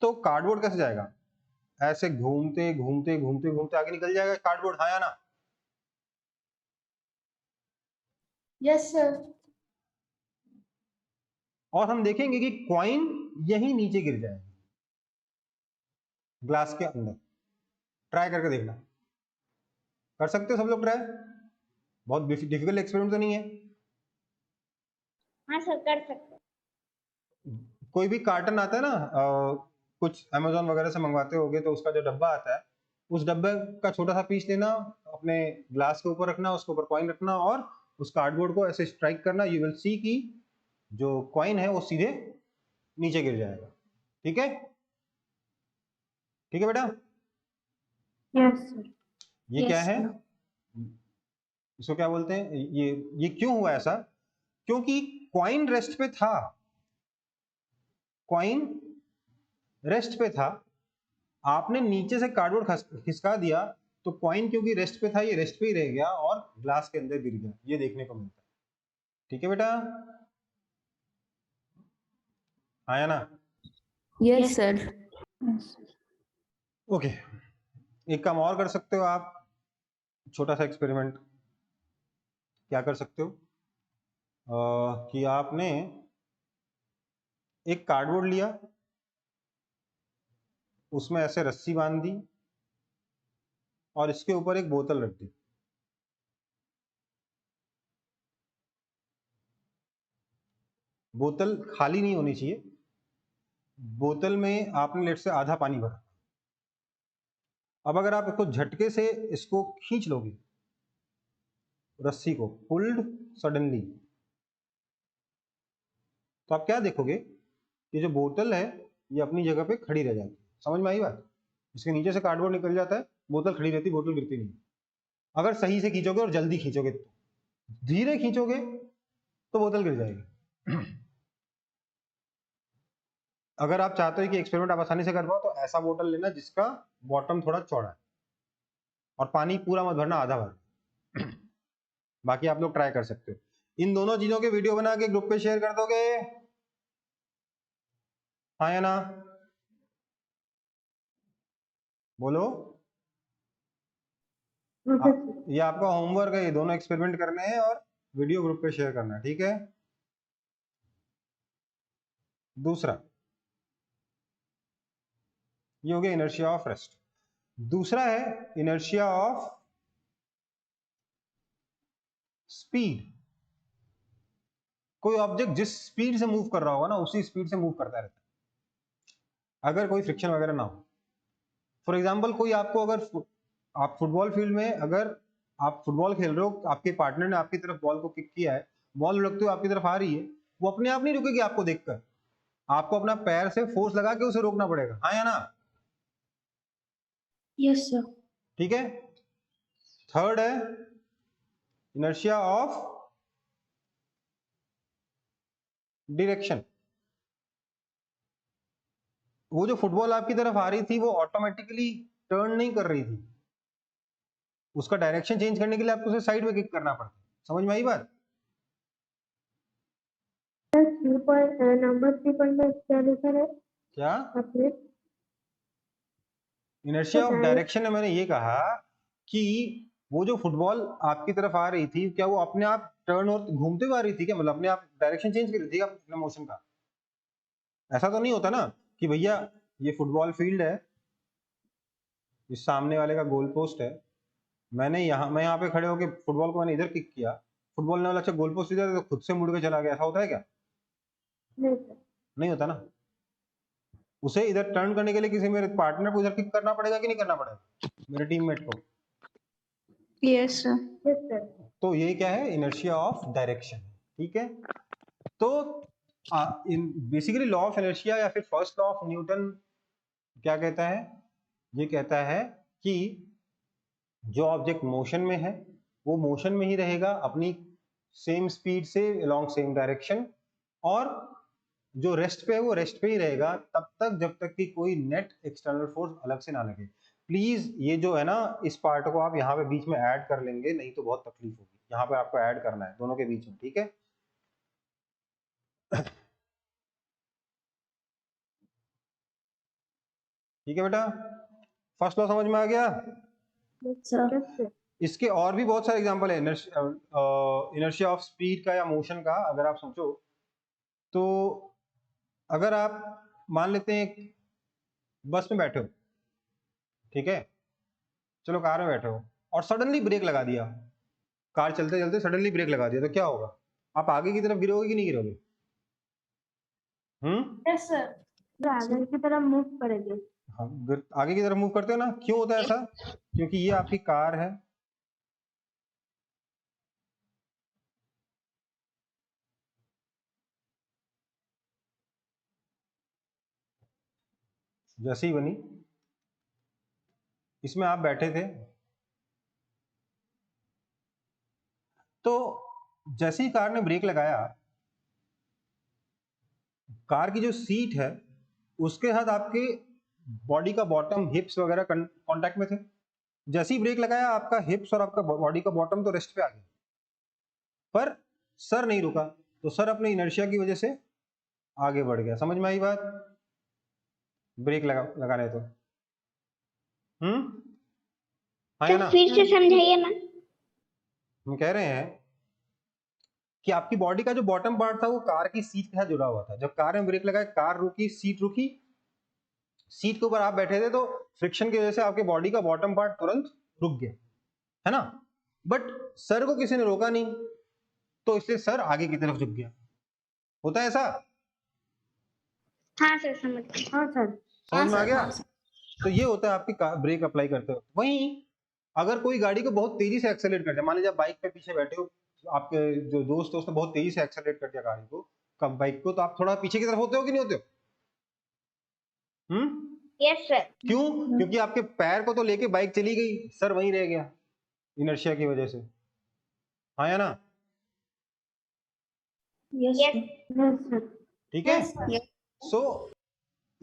तो कार्डबोर्ड कैसे जाएगा? ऐसे घूमते घूमते घूमते घूमते आगे निकल जाएगा कार्डबोर्ड, हाँ या ना? Yes sir. और हम देखेंगे कि कॉइन यही नीचे गिर जाएगा ग्लास के अंदर। ट्राई करके देखना। कर सकते हो सब लोग ट्राई? बहुत डिफिकल्ट एक्सपेरिमेंट तो नहीं है। हाँ सर, कर सकते। कोई भी कार्टन आता है ना, कुछ अमेजोन वगैरह से मंगवाते होगे तो उसका जो डब्बा आता है, उस डब्बे का छोटा सा पीस लेना, अपने ग्लास के ऊपर रखना, उसके ऊपर कॉइन रखना और उस कार्डबोर्ड को ऐसे स्ट्राइक करना। यू विल सी कि जो कॉइन है वो सीधे नीचे गिर जाएगा। ठीक है? ठीक है बेटा? Yes sir. ये क्या Yes, है? sir. इसको क्या बोलते हैं? ये क्यों हुआ ऐसा? क्योंकि कॉइन रेस्ट पे था। कॉइन रेस्ट पे था, आपने नीचे से कार्डबोर्ड खिसका दिया, तो कॉइन क्योंकि रेस्ट पे था, ये रेस्ट पे ही रह गया और ग्लास के अंदर गिर गया। ये देखने को मिलता है। ठीक है बेटा? आया ना? Yes, sir. ओके। एक काम और कर सकते हो आप, छोटा सा एक्सपेरिमेंट। क्या कर सकते हो? कि आपने एक कार्डबोर्ड लिया, उसमें ऐसे रस्सी बांध दी और इसके ऊपर एक बोतल रख दी। बोतल खाली नहीं होनी चाहिए। बोतल में आपने लेट से आधा पानी भरा। अब अगर आप इसको झटके से इसको खींच लोगे, रस्सी को पुल्ड सडनली, तो आप क्या देखोगे कि जो बोतल है ये अपनी जगह पे खड़ी रह जाती है। समझ में आई बात? इसके नीचे से कार्डबोर्ड निकल जाता है, बोतल खड़ी रहती, बोतल गिरती नहीं। अगर सही से खींचोगे और जल्दी खींचोगे, धीरे खींचोगे तो बोतल गिर जाएगी। अगर आप चाहते हो कि एक्सपेरिमेंट आप आसानी से कर पाओ, तो ऐसा बोतल लेना जिसका बॉटम थोड़ा चौड़ा है और पानी पूरा मत भरना, आधा भर। बाकी आप लोग ट्राई कर सकते हो। इन दोनों चीजों के वीडियो बना के ग्रुप पे शेयर कर दोगे? हाँ या ना? बोलो। ये आपका होमवर्क है, ये दोनों एक्सपेरिमेंट करने हैं और वीडियो ग्रुप पे शेयर करना है। ठीक है? दूसरा, ये हो गया इनर्शिया ऑफ रेस्ट। दूसरा है इनर्शिया ऑफ स्पीड। कोई ऑब्जेक्ट जिस स्पीड से मूव कर रहा होगा ना, उसी स्पीड से मूव करता रहता है, अगर कोई फ्रिक्शन वगैरह ना हो। फॉर एग्जाम्पल, कोई आपको अगर आप फुटबॉल फील्ड में अगर आप फुटबॉल खेल रहे हो, आपके पार्टनर ने आपकी तरफ बॉल को किक किया है, बॉल लुढ़कते हुए आपकी तरफ आ रही है, वो अपने आप नहीं रुकेगी आपको देखकर, आपको अपना पैर से फोर्स लगा के उसे रोकना पड़ेगा। हाँ या ना? Yes, sir. ठीक है? थर्ड है इनर्शिया ऑफ डायरेक्शन। वो जो फुटबॉल आपकी तरफ आ रही थी वो ऑटोमेटिकली टर्न नहीं कर रही थी, उसका डायरेक्शन चेंज करने के लिए आपको उसे साइड में किक करना पड़ता है। समझ में आई बात? नंबर 3 में क्या लिखा है क्या आपने? इनर्शिया ऑफ तो डायरेक्शन में मैंने ये कहा कि वो जो फुटबॉल आपकी तरफ आ रही थी, क्या वो अपने आप टर्न और घूमते हुए आ रही थी क्या? मतलब अपने आप डायरेक्शन चेंज कर रही थी क्या अपने मोशन का? ऐसा तो नहीं होता ना कि भैया ये फुटबॉल फील्ड है, इस सामने वाले का गोल पोस्ट है, मैं यहाँ पे खड़े होकर फुटबॉल को मैंने इधर किक किया, फुटबॉल ने वाला अच्छा गोल पोस्ट इधर तो खुद से मुड़ के चला गया, ऐसा होता है क्या? नहीं सर। नहीं होता ना। उसे इधर टर्न करने के लिए किसी मेरे पार्टनर को इधर किक करना पड़ेगा कि नहीं करना पड़ेगा, मेरे टीममेट को? Yes, sir. Yes sir. तो ये क्या है? Inertia of direction. ठीक है, तो बेसिकली लॉ ऑफ इनर्शिया या फिर फर्स्ट लॉ ऑफ न्यूटन क्या कहता है? ये कहता है कि जो ऑब्जेक्ट मोशन में है वो मोशन में ही रहेगा अपनी सेम स्पीड से अलोंग सेम डायरेक्शन, और जो रेस्ट पे है वो रेस्ट पे ही रहेगा तब तक जब तक कि कोई नेट एक्सटर्नल फोर्स अलग से ना लगे। प्लीज ये जो है ना, इस पार्ट को आप यहाँ पे बीच में ऐड कर लेंगे, नहीं तो बहुत तकलीफ होगी। यहाँ पे आपको ऐड करना है दोनों के बीच में, ठीक है? ठीक है बेटा, फर्स्ट लॉ समझ में आ गया? Yes sir. इसके और भी बहुत सारे एग्जांपल है इनर्शिया ऑफ स्पीड का या मोशन का। अगर आप सोचो तो अगर आप मान लेते हैं एक बस में बैठे हो, ठीक है, चलो कार में बैठे हो और सडनली ब्रेक लगा दिया, कार चलते चलते सडनली ब्रेक लगा दिया, तो क्या होगा? आप आगे की तरफ गिरोगे कि नहीं गिरोगे? Yes, sir. आगे की तरफ मूव करेंगे। हाँ, आगे की तरफ मूव करते हो ना। क्यों होता है ऐसा? क्योंकि ये आपकी कार है, जैसी ही बनी, इसमें आप बैठे थे, तो जैसे ही कार ने ब्रेक लगाया, कार की जो सीट है उसके साथ आपके बॉडी का बॉटम, हिप्स वगैरह कांटेक्ट में थे। जैसे ही ब्रेक लगाया आपका हिप्स और आपका बॉडी का बॉटम तो रेस्ट पे आ गया, पर सर नहीं रुका, तो सर अपने इनर्शिया की वजह से आगे बढ़ गया। समझ में आई बात? ब्रेक लगाने तो हाँ या सर ना? फिर से समझाइए ना। हम कह रहे हैं कि आपकी बॉडी का जो बॉटम पार्ट था वो कार की सीट के साथ जुड़ा हुआ था। जब कार में ब्रेक लगाया, कार रुकी, सीट रुकी, सीट के ऊपर आप बैठे थे, तो फ्रिक्शन की वजह से आपके बॉडी का बॉटम पार्ट तुरंत रुक गया, है ना? बट सर को किसी ने रोका नहीं, तो इसलिए सर आगे की तरफ झुक गया। होता है ऐसा? हाँ सर समझ गए। हाँ सर। समझ में आ गया? तो ये होता है आपकी ब्रेक अप्लाई करते हो। वहीं अगर कोई गाड़ी को बहुत तेजी से एक्सेलरेट कर दिया, मान लीजिए आप बाइक पे पीछे बैठे हो, आपके जो दोस्त है उसने बहुत तेजी से एक्सेलरेट कर दिया गाड़ी को, कब बाइक को, तो आप थोड़ा पीछे की तरफ होते हो कि नहीं होते हो? Yes sir. क्यों? क्योंकि आपके पैर को तो लेके बाइक चली गई, सर वहीं रह गया इनर्शिया की वजह से। हाँ या ना? Yes, yes sir. ठीक है। Yes, sir. सो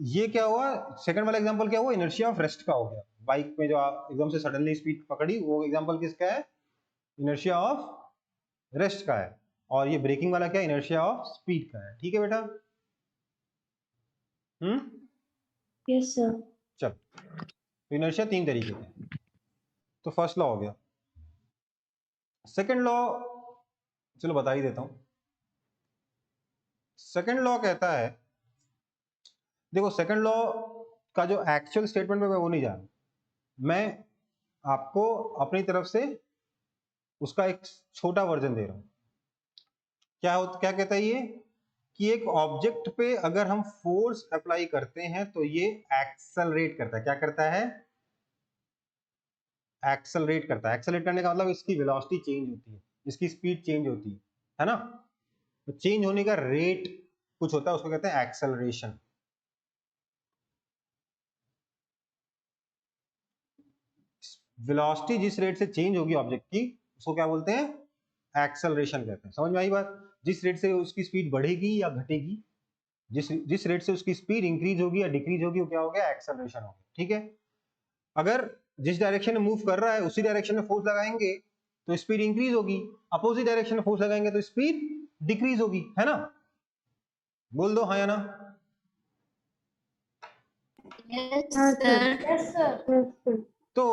ये क्या हुआ? सेकंड वाला एग्जांपल क्या हुआ? इनर्शिया ऑफ रेस्ट का हो गया। बाइक में जो आप एकदम से सडनली स्पीड पकड़ी, वो एग्जांपल किसका है? इनर्शिया ऑफ रेस्ट का है। और ये ब्रेकिंग वाला क्या? इनर्शिया ऑफ स्पीड का है। ठीक है बेटा? Yes, sir. चल, तो इनर्शिया तीन तरीके के हैं। तो फर्स्ट लॉ हो गया। सेकंड लॉ चलो बता ही देता हूं। सेकंड लॉ कहता है, देखो सेकंड लॉ का जो एक्चुअल स्टेटमेंट में मैं वो नहीं जा रहा, मैं आपको अपनी तरफ से उसका एक छोटा वर्जन दे रहा हूं। क्या कहता है ये? कि एक ऑब्जेक्ट पे अगर हम फोर्स अप्लाई करते हैं तो ये एक्सेलरेट करता है। क्या करता है? एक्सेलरेट करता है। एक्सेलरेट करने का मतलब इसकी वेलोसिटी चेंज होती है, इसकी स्पीड चेंज होती है ना? तो चेंज होने का रेट कुछ होता है, उसको कहते हैं एक्सेलरेशन। वेलोसिटी जिस रेट से चेंज होगी ऑब्जेक्ट की, उसको क्या बोलते हैं? एक्सेलरेशन कहते हैं। समझ में आई बात? जिस रेट से उसकी स्पीड बढ़ेगी या घटेगी, जिस रेट से उसकी स्पीड इंक्रीज होगी या डिक्रीज होगी, वो क्या हो गया? एक्सेलरेशन हो गया। ठीक है। अगर जिस डायरेक्शन में मूव कर रहा है उसी डायरेक्शन में फोर्स लगाएंगे तो स्पीड इंक्रीज होगी, अपोजिट डायरेक्शन में फोर्स लगाएंगे तो स्पीड डिक्रीज होगी, है ना? बोल दो हाँ या ना। Yes, हाँ sir. Sir. Yes, sir. Yes sir. तो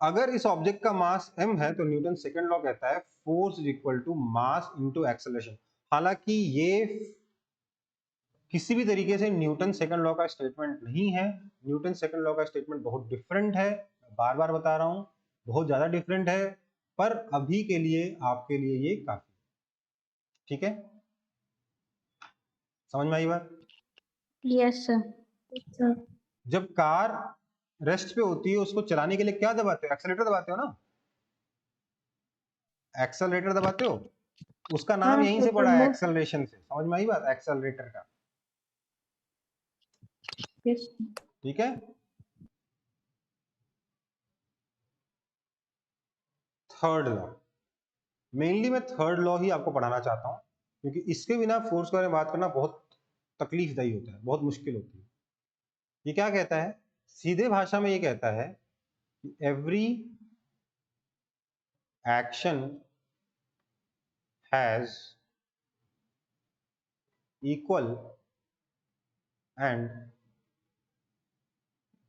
अगर इस ऑब्जेक्ट का मास m है तो न्यूटन सेकंड लॉ कहता है force is equal to mass into acceleration. हालांकि ये किसी भी तरीके से न्यूटन सेकंड लॉ का स्टेटमेंट नहीं है। न्यूटन सेकंड लॉ का स्टेटमेंट बहुत डिफरेंट है, बार बार बता रहा हूं, बहुत ज्यादा डिफरेंट है, पर अभी के लिए आपके लिए ये काफी, ठीक है? समझ में आई बात? Yes, sir. सर जब कार रेस्ट पे होती है उसको चलाने के लिए क्या दबाते हो? एक्सेलरेटर दबाते हो ना? एक्सेलरेटर दबाते हो, उसका नाम हाँ यहीं सर, से तो पड़ा है, मैं एक्सेलरेशन से। समझ में आई बात एक्सेलरेटर का? Yes. ठीक है। थर्ड लॉ, मेनली मैं थर्ड लॉ ही आपको पढ़ाना चाहता हूं, क्योंकि इसके बिना फोर्स के बारे में बात करना बहुत तकलीफदायी होता है, बहुत मुश्किल होती है। ये क्या कहता है? सीधे भाषा में ये कहता है कि every action has equal and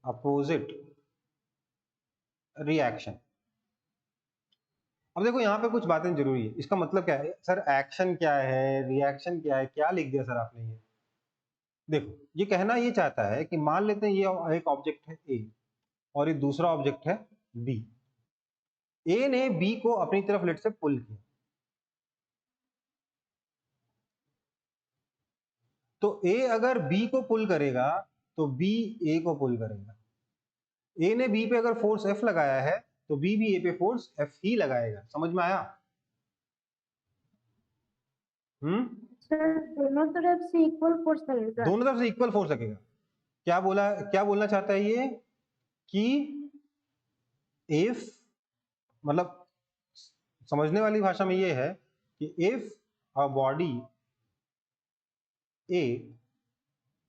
opposite reaction. अब देखो यहाँ पे कुछ बातें जरूरी है। इसका मतलब क्या है सर? एक्शन क्या है, रिएक्शन क्या है, क्या लिख दिया सर आपने? ये देखो, ये कहना ये चाहता है कि मान लेते हैं ये एक ऑब्जेक्ट है ए और ये दूसरा ऑब्जेक्ट है बी। ए ने बी को अपनी तरफ लेट से पुल किया, तो ए अगर बी को पुल करेगा तो बी ए को पुल करेगा। ए ने बी पे अगर फोर्स एफ लगाया है तो बी भी ए पे फोर्स एफ ही लगाएगा। समझ में आया? सर दोनों तरफ से इक्वल फोर्स लगेगा। दोनों तरफ से इक्वल फोर्स लगेगा। क्या बोला, क्या बोलना चाहता है ये कि इफ, मतलब समझने वाली भाषा में ये है कि if a body A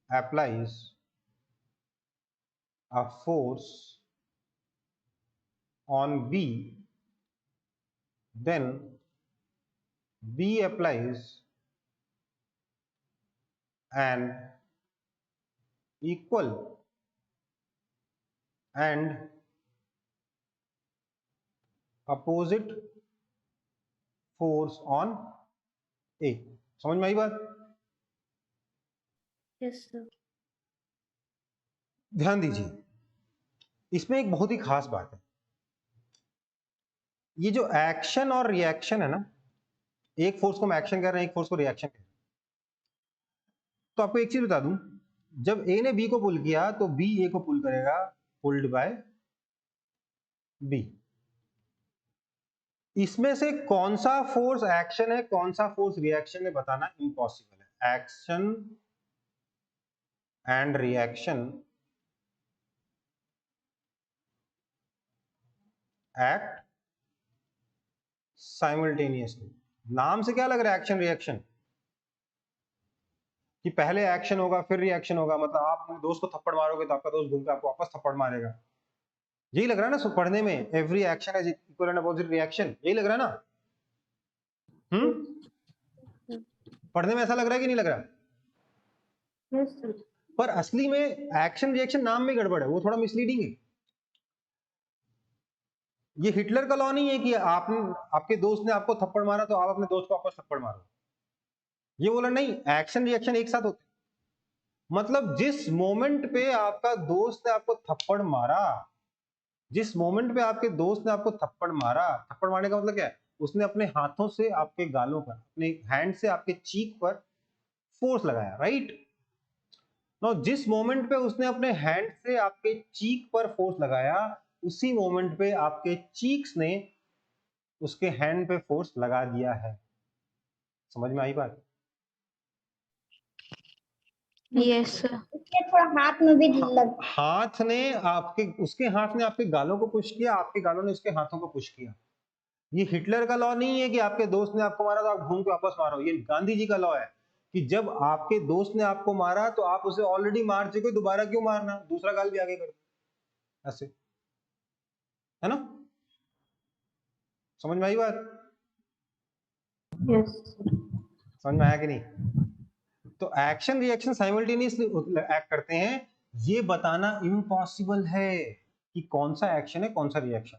applies a force on B, then B applies an equal and opposite force on A। समझ में आई बात? Yes, sir. ध्यान दीजिए, इसमें एक बहुत ही खास बात है। ये जो एक्शन और रिएक्शन है ना, एक फोर्स को हम एक्शन कह रहे हैं, एक फोर्स को रिएक्शन कह रहे हैं। तो आपको एक चीज बता दूं, जब ए ने बी को पुल किया तो बी ए को पुल करेगा, पुल्ड बाय बी। इसमें से कौन सा फोर्स एक्शन है, कौन सा फोर्स रिएक्शन है, बताना इम्पॉसिबल है। Action and reaction act simultaneously. नाम से क्या लग रहा है एक्शन रिएक्शन? कि पहले एक्शन होगा फिर रिएक्शन होगा, मतलब आप अपने दोस्त को थप्पड़ मारोगे तो आपका दोस्त घूम के आपको वापस थप्पड़ मारेगा। यही लग रहा है ना पढ़ने में, every action is equal and opposite reaction, यही लग रहा है ना? पढ़ने में ऐसा लग रहा है कि नहीं लग रहा? Yes sir. पर असली में एक्शन रिएक्शन नाम में गड़बड़ है, वो थोड़ा मिसलीडिंग है। ये हिटलर का लॉ नहीं है कि आपने, आपके दोस्त ने आपको थप्पड़ मारा तो आप अपने दोस्त को वापस थप्पड़ मारो। ये बोला नहीं, एक्शन रिएक्शन एक साथ होते। मतलब जिस मोमेंट पे आपका दोस्त ने आपको थप्पड़ मारा, जिस मोमेंट पे आपके दोस्त ने आपको थप्पड़ मारा, थप्पड़ मारने का मतलब क्या है? उसने अपने हाथों से आपके गालों पर, अपने हैंड से आपके चीक पर फोर्स लगाया, राइट? नो, जिस मोमेंट पे उसने अपने हैंड से आपके चीक पर फोर्स लगाया, उसी मोमेंट पे आपके चीक्स ने उसके हैंड पे फोर्स लगा दिया है। समझ में आई बात? Yes, sir. इसके थोड़ा हाथ में भी लग हाथ ने आपके, उसके हाथ ने आपके गालों को पुश किया, आपके गालों ने उसके हाथों को पुश किया। ये हिटलर का लॉ नहीं है कि आपके दोस्त ने आपको मारा तो आप घूम के वापस मारो। ये गांधी जी का लॉ है कि जब आपके दोस्त ने आपको मारा तो आप उसे ऑलरेडी मार चुके, दोबारा क्यों मारना, दूसरा गाल भी आगे कर दो, ऐसे, है ना? समझ में आई बात? यस। समझ में आया कि नहीं? तो एक्शन रिएक्शन साइमल्टेनियसली एक्ट करते हैं, ये बताना इम्पॉसिबल है कि कौन सा एक्शन है कौन सा रिएक्शन।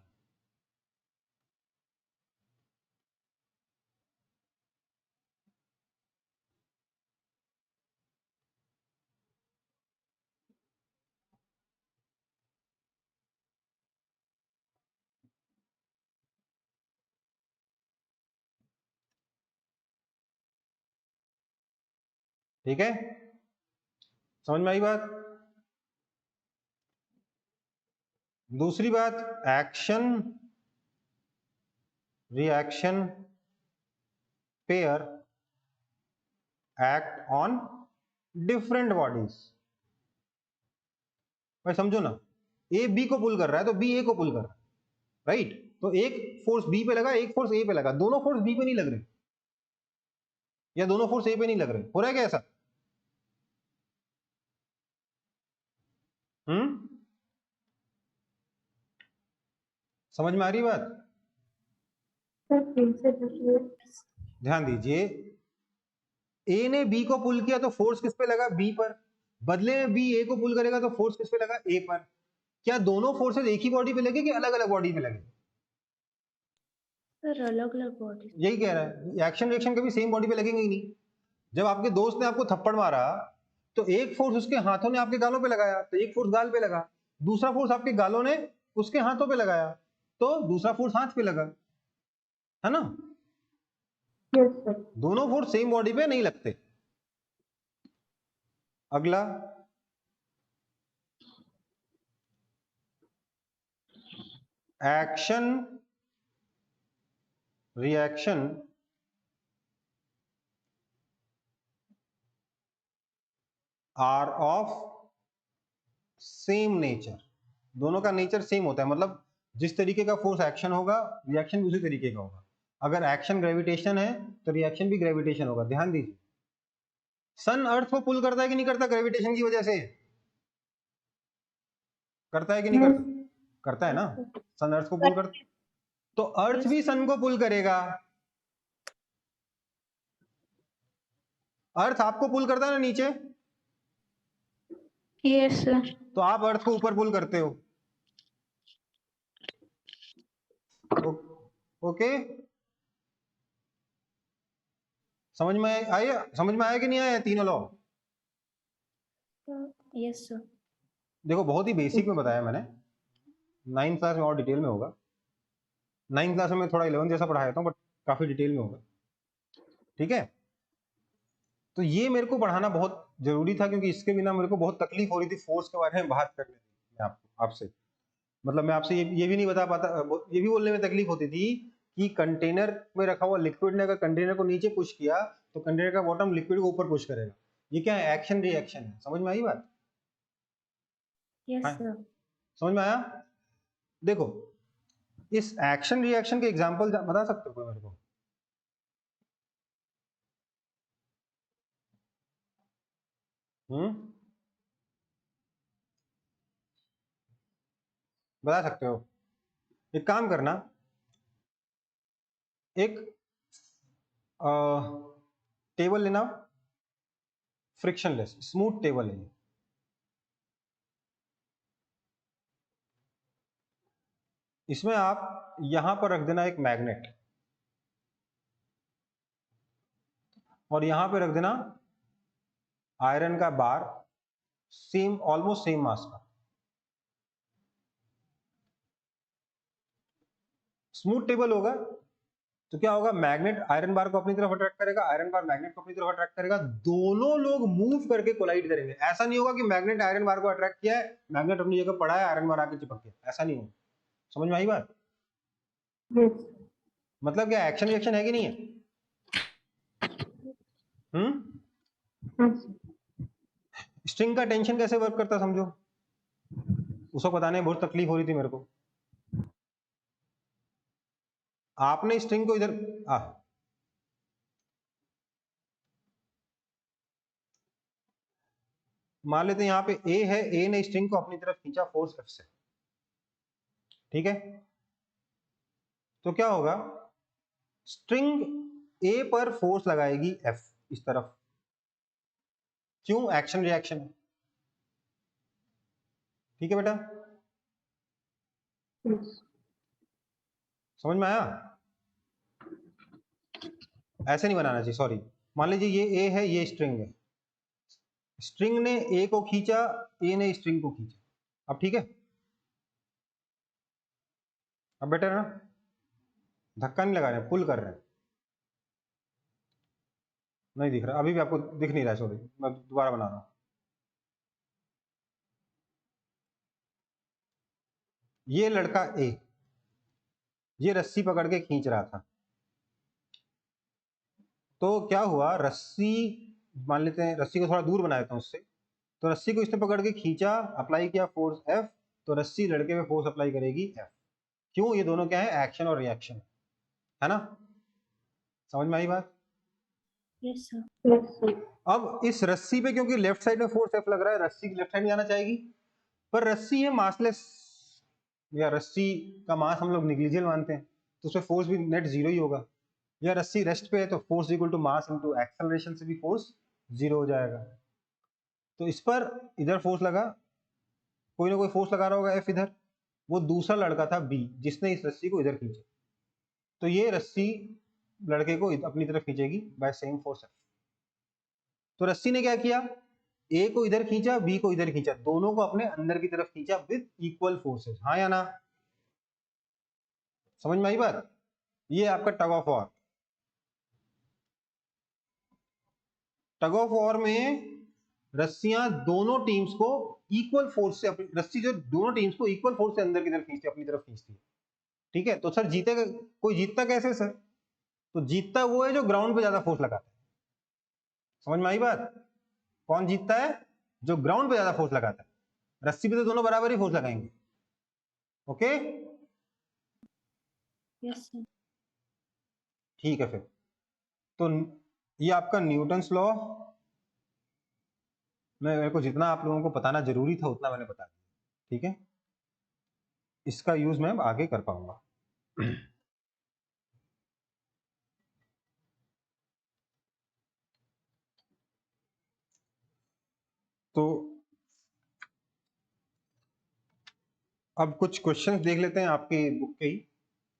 ठीक है, समझ में आई बात। दूसरी बात, action reaction pair act on different bodies. भाई समझो ना, ए बी को पुल कर रहा है तो बी ए को पुल कर रहा है, राइट। तो एक फोर्स बी पे लगा, एक फोर्स ए पे लगा, दोनों फोर्स बी पे नहीं लग रहे, या दोनों फोर्स ए पे नहीं लग रहे, हो रहा है क्या ऐसा? समझ में आ रही बात? सर फिर से पूछिए। ध्यान दीजिए, ए ने बी को पुल किया तो फोर्स किस पे लगा? बी पर। बदले में बी ए को पुल करेगा तो फोर्स किस पे लगा? ए पर। क्या दोनों फोर्सेस एक ही बॉडी पे लगे कि अलग अलग बॉडी पे लगे? सर अलग अलग बॉडी। यही कह रहा है, एक्शन रिएक्शन कभी सेम बॉडी पे लगेंगे ही नहीं। जब आपके दोस्त ने आपको थप्पड़ मारा तो एक फोर्स उसके हाथों ने आपके गालों पे लगाया तो एक फोर्स गाल पे लगा, दूसरा फोर्स आपके गालों ने उसके हाथों पे लगाया तो दूसरा फोर्स हाथ पे लगा, है ना? Yes sir. दोनों फोर्स सेम बॉडी पे नहीं लगते। अगला, action reaction are of same nature. दोनों का नेचर सेम होता है, मतलब जिस तरीके का फोर्स एक्शन होगा रिएक्शन भी उसी तरीके का होगा। अगर एक्शन ग्रेविटेशन है तो रिएक्शन भी ग्रेविटेशन होगा। ध्यान दीजिए, सन अर्थ को पुल करता है कि नहीं करता? ग्रेविटेशन की वजह से करता है कि नहीं करता? करता है ना, सन अर्थ को पुल कर, तो अर्थ भी सन को पुल करेगा। अर्थ आपको पुल करता है ना नीचे, यस सर। तो आप अर्थ को ऊपर पुल करते हो। ओके, समझ में आया? समझ में आया कि नहीं आया तीनों लॉ? Yes sir. देखो बहुत ही बेसिक में बताया मैंने, 9th क्लास में और डिटेल में होगा। 9th क्लास में मैं थोड़ा 11 जैसा पढ़ाया था, बट काफी डिटेल में होगा। ठीक है, तो ये मेरे को पढ़ाना बहुत जरूरी था क्योंकि इसके बिना मेरे को बहुत तकलीफ हो रही थी फोर्स के बारे में बात करने में आपसे। मतलब मैं आपसे ये भी नहीं बता पाता, ये भी बोलने में तकलीफ होती थी कि कंटेनर में रखा हुआ लिक्विड ने अगर कंटेनर को नीचे पुश किया तो कंटेनर का बॉटम लिक्विड को ऊपर पुश करेगा। ये क्या है? एक्शन रिएक्शन है। समझ में आई बात? Yes sir. समझ में आया? देखो, इस एक्शन रिएक्शन के एग्जांपल बता सकते हो कोई मेरे को? बता सकते हो? एक काम करना, एक टेबल लेना, फ्रिक्शनलेस स्मूथ टेबल है ये। इसमें आप यहां पर रख देना एक मैग्नेट और यहां पे रख देना आयरन का बार, सेम ऑलमोस्ट सेम मास का। स्मूथ टेबल होगा तो क्या होगा? मैग्नेट आयरन बार को अपनी तरफ अट्रैक्ट करेगा, आयरन बार मैग्नेट को अपनी तरफ अट्रैक्ट करेगा, दोनों लोग मूव करके कोलाइड करेंगे। ऐसा नहीं होगा कि मैग्नेट आयरन बार को अट्रैक्ट किया है, मैग्नेट अपनी जगह पड़ा है, आयरन बार आके चिपक गया, ऐसा नहीं होगा। समझ में आई बात? यस। मतलब क्या एक्शन रिएक्शन है कि नहीं है? स्ट्रिंग का टेंशन कैसे वर्क करता समझो, उसको बताने में बहुत तकलीफ हो रही थी मेरे को। आपने स्ट्रिंग को इधर मान लेते हैं यहाँ पे ए है, ए ने स्ट्रिंग को अपनी तरफ खींचा फोर्स एफ से, ठीक है? तो क्या होगा? स्ट्रिंग ए पर फोर्स लगाएगी एफ इस तरफ, क्यों? Action reaction. ठीक है बेटा, Yes. समझ में आया? ऐसे नहीं बनाना चाहिए, सॉरी। मान लीजिए ये ए है, ये स्ट्रिंग है, स्ट्रिंग ने ए को खींचा, ए ने स्ट्रिंग को खींचा। अब ठीक है, अब बेटर है ना? धक्का नहीं लगा रहे हैं, पुल कर रहे हैं। नहीं दिख रहा, अभी भी आपको दिख नहीं रहा है, सॉरी, मैं दोबारा बना रहा हूं। ये लड़का ए, ये रस्सी पकड़ के खींच रहा था, तो क्या हुआ, रस्सी, मान लेते हैं रस्सी को थोड़ा दूर बना देता हूं उससे, तो रस्सी को इसने पकड़ के खींचा, अप्लाई किया फोर्स एफ, तो रस्सी लड़के पे फोर्स अप्लाई करेगी एफ। क्यों? ये दोनों क्या है? एक्शन और रिएक्शन, है ना? समझ में आई बात? Yes, sir. Yes, sir. अब इस रस्सी पे क्योंकि लेफ्ट साइड में फोर्स एफ लग रहा है, रस्सी लेफ्ट साइड में जाना चाहेगी, पर रस्सी है मासलेस, या रस्सी का मास हम लोग निग्लिजिबल मानते हैं, तो उसमें फोर्स भी नेट जीरो ही होगा। या रस्सी रेस्ट पे है तो force equal to mass into acceleration से भी फोर्स जीरो हो जाएगा। तो इस पर इधर फोर्स लगा, कोई ना कोई फोर्स लगा रहा होगा एफ इधर, वो दूसरा लड़का था बी जिसने इस रस्सी को इधर खींचा, तो ये रस्सी लड़के को अपनी तरफ खींचेगी बाय सेम फोर्स एफ। तो रस्सी ने क्या किया, ए को इधर खींचा, बी को इधर खींचा, दोनों को अपने अंदर की तरफ खींचा विद इक्वल फोर्सेस। हाँ या ना? समझ में आई बात? ये आपका tug of war. Tug of war में रस्सियां दोनों टीम्स को इक्वल फोर्स से, अपनी रस्सी जो दोनों टीम्स को इक्वल फोर्स से अंदर की तरफ खींचती है, अपनी तरफ खींचती है। ठीक है, तो सर जीतेगा कोई? जीतता कैसे सर? तो जीतता वो है जो ग्राउंड पे ज्यादा फोर्स लगाता है। समझ में आई बात? कौन जीतता है? जो ग्राउंड पे ज्यादा फोर्स लगाता है। रस्सी पे तो दोनों बराबर ही फोर्स लगाएंगे। Okay, Yes, sir. ठीक है। फिर तो ये आपका न्यूटन्स लॉ, मेरे को जितना आप लोगों को बताना जरूरी था उतना मैंने बता दिया। ठीक है, इसका यूज मैं आगे कर पाऊंगा। तो अब कुछ क्वेश्चंस देख लेते हैं आपकी बुक के ही,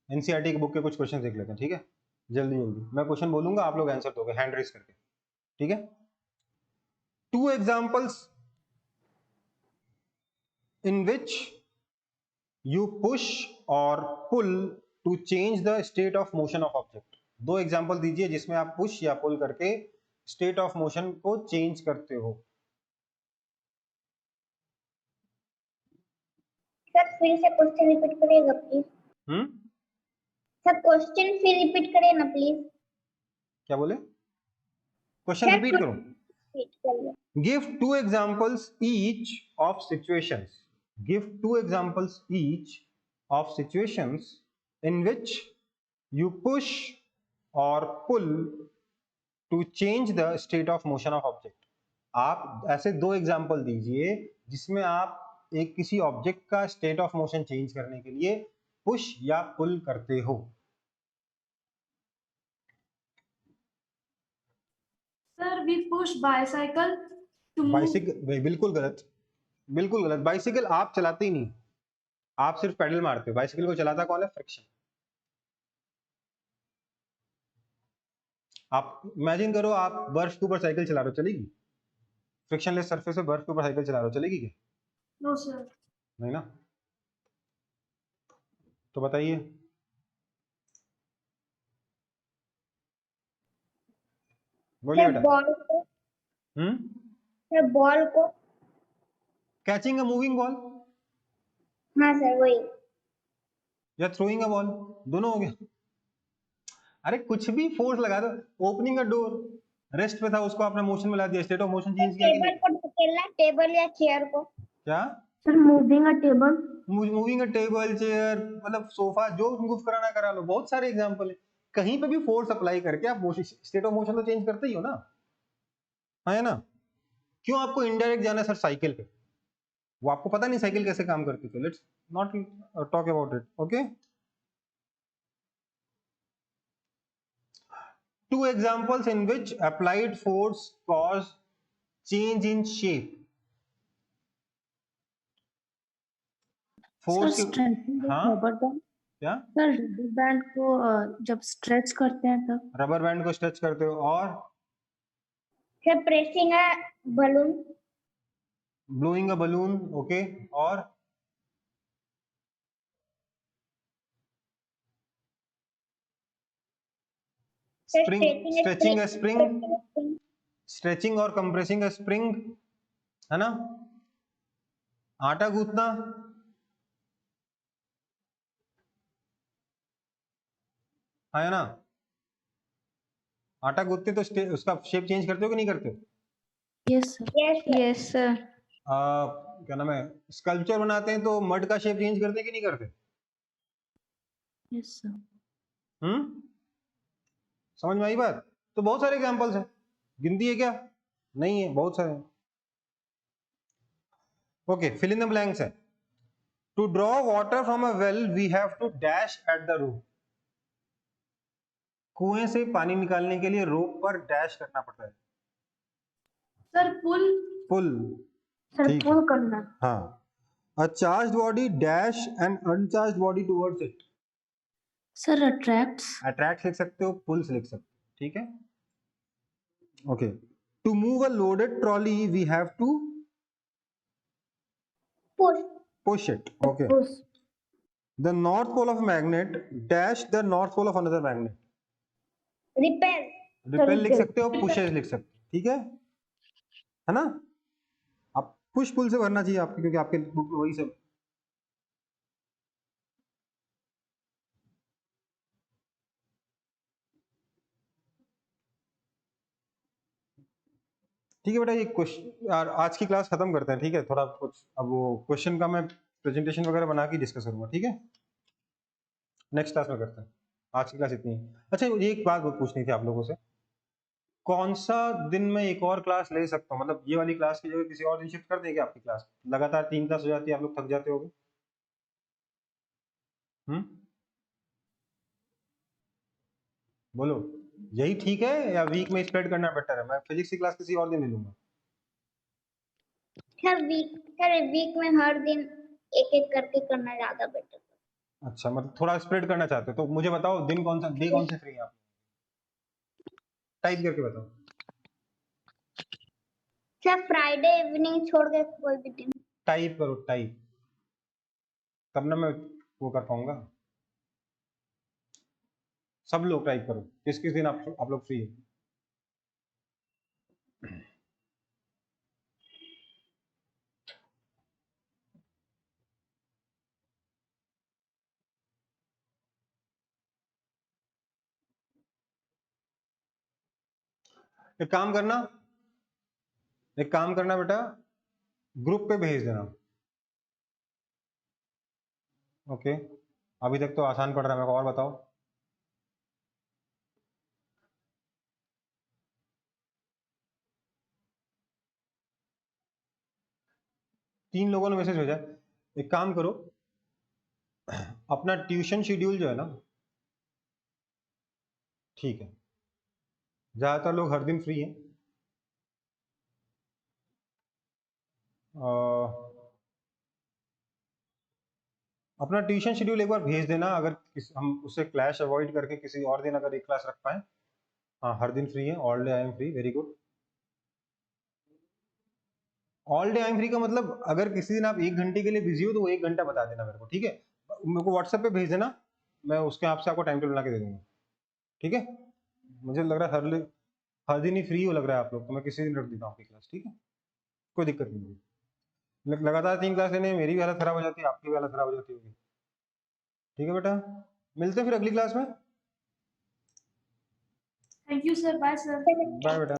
एनसीईआरटी की बुक के कुछ क्वेश्चंस देख लेते हैं। ठीक है, जल्दी जल्दी मैं क्वेश्चन बोलूंगा, आप लोग आंसर दोगे हैंड रेज करके। ठीक है, 2 examples in which you push or pull to change the state of motion of object। 2 example दीजिए जिसमें आप पुश या पुल करके स्टेट ऑफ मोशन को चेंज करते हो। सर फिर से क्वेश्चन रिपीट करिएगा प्लीज। सर क्वेश्चन फिर रिपीट करिए ना प्लीज। क्या बोले? क्वेश्चन रिपीट करूं? रिपीट करिए। Give 2 examples each of situations. Give 2 examples each of situations in which you push or pull to change the state of motion of object। आप ऐसे 2 example दीजिए जिसमें आप एक किसी ऑब्जेक्ट का स्टेट ऑफ मोशन चेंज करने के लिए पुश या पुल करते हो। Sir, we push bicycle to move. Bicycle बिल्कुल गलत, बिल्कुल गलत। बाइसिकल आप चलाते ही नहीं, आप सिर्फ पेडल मारते हो। बाइसिकल को चलाता कौन है? फ्रिक्शन। आप इमेजिन करो, आप बर्फ के ऊपर साइकिल चला रहे हो, चलेगी? फ्रिक्शनलेस सरफेस पे बर्फ के ऊपर साइकिल चला रहे हो, चलेगी क्या? No, sir. नहीं ना। तो बताइए, बोलिए बेटा। बॉल को, सर बॉल को, कैचिंग अ मूविंग बॉल हाँ सर वही। या थ्रोइंग अ बॉल, दोनों हो गया। अरे कुछ भी फोर्स लगा दो। ओपनिंग अ डोर, रेस्ट पे था, उसको आपने मोशन में ला दिया, स्टेट ऑफ मोशन चेंज किया कि टेबल नहीं? को धकेलना, टेबल या चेयर को। क्या? Sir, moving a table. Moving a table, chair, मतलब सोफा, जो मूव कराना करा लो। बहुत सारे एग्जांपल है, कहीं पे भी फोर्स अप्लाई करके आप स्टेट ऑफ मोशन तो चेंज करते ही हो ना, है ना? क्यों आपको इनडायरेक्ट जाना है सर साइकिल पे? वो आपको पता नहीं साइकिल कैसे काम करती, तो let's not talk about it. Okay, 2 examples in which applied force cause change in shape, sir force के, स्ट्रेचिंग हाँ रबर बैंड, क्या, सर रबर बैंड को जब स्ट्रेच करते हैं तब। रबर बैंड को स्ट्रेच करते हो, और सर प्रेसिंग है balloon, blowing a balloon, okay, और स्प्रिंग, स्ट्रेचिंग है स्प्रिंग, स्ट्रेचिंग और कंप्रेसिंग है स्प्रिंग, है ना। आटा गूंथना, है ना, आटा गूंथते तो उसका शेप चेंज करते हो कि नहीं करते हो। Yes sir. Yes sir. क्या नाम है, स्कल्पचर बनाते हैं तो मड का शेप चेंज करते हैं कि नहीं करते। Yes sir. समझ में आई बात। तो बहुत सारे एग्जांपल्स हैं, गिनती है क्या, नहीं है, बहुत सारे हैं। Okay, fill in the blanks है। To draw water from a well we have to dash at the rope. कुएं से पानी निकालने के लिए रोप पर डैश करना पड़ता है। सर पुल। पुल, सर ठीक है, पुल करना। हाँ। A charged body dash an uncharged body towards it. Sir attracts. Attract लिख सकते हो, पुल्स लिख सकते हो, ठीक है। Okay, to move a loaded trolley we have to push, push it, okay. Push. The north pole of magnet dash the north pole of another magnet. Repel, repel लिख repel. सकते हो, पुशेस लिख सकते हो, ठीक है ना। आप पुश पुल से भरना चाहिए आपके, क्योंकि आपके बुक में वही सब। ठीक है बेटा, ये क्वेश्चन आज की क्लास खत्म करते हैं, ठीक है। थोड़ा कुछ अब वो क्वेश्चन का मैं प्रेजेंटेशन वगैरह बना के डिस्कस करूंगा, ठीक है। नेक्स्ट क्लास में करते हैं, आज की क्लास इतनी ही। अच्छा, ये एक बात पूछनी थी आप लोगों से, कौन सा दिन में एक और क्लास ले सकता हूँ, मतलब ये वाली क्लास की जगह किसी और दिन शिफ्ट कर देंगे आपकी क्लास। लगातार 3 क्लास हो जाती है, आप लोग थक जाते होगे। बोलो, यही ठीक है या वीक में स्प्रेड करना बेटर है। मैं फिजिक्स की क्लास किसी और दिन ले लूंगा। हर वीक में हर दिन एक एक करके करना ज्यादा बेटर। अच्छा, मतलब थोड़ा स्प्रेड करना चाहते हो तो मुझे बताओ दिन कौन सा, डे कौन से फ्री है आप, टाइप करके बताओ। सर फ्राइडे इवनिंग छोड़ के कोई भी दिन। टाइप करो, टाइप, तब ना मैं वो कर पाऊंगा। सब लोग टाइप करो, किस किस दिन आप लोग फ्री है। एक काम करना, एक काम करना बेटा, ग्रुप पे भेज देना। ओके, अभी तक तो आसान पड़ रहा है, मेरे को और बताओ। तीन लोगों ने मैसेज भेजा। एक काम करो, अपना ट्यूशन शेड्यूल जो है ना, ठीक है, ज्यादातर लोग हर दिन फ्री हैं। अपना ट्यूशन शेड्यूल एक बार भेज देना, अगर हम उससे क्लैश अवॉइड करके किसी और दिन अगर एक क्लास रख पाए। हाँ, हर दिन फ्री है, all day I am free, very good. All day I am free का मतलब अगर किसी दिन आप 1 घंटे के लिए बिजी हो तो वो 1 घंटा बता देना मेरे को, ठीक है। मेरे को व्हाट्सएप पे भेज देना, मैं उसके आप से आपको टाइम टेबल बना के दे दूंगा, ठीक है। मुझे लग रहा है हर दिन ही फ्री हो लग रहा है आप लोग, तो मैं किसी दिन रख देता हूँ आपकी क्लास, ठीक है, कोई दिक्कत नहीं होगी। लगातार 3 क्लास लेने में मेरी भी हालत खराब हो जाती है, आपकी भी हालत खराब हो जाती होगी, ठीक है बेटा। मिलते हैं फिर अगली क्लास में। Thank you sir, bye sir. Bye बेटा।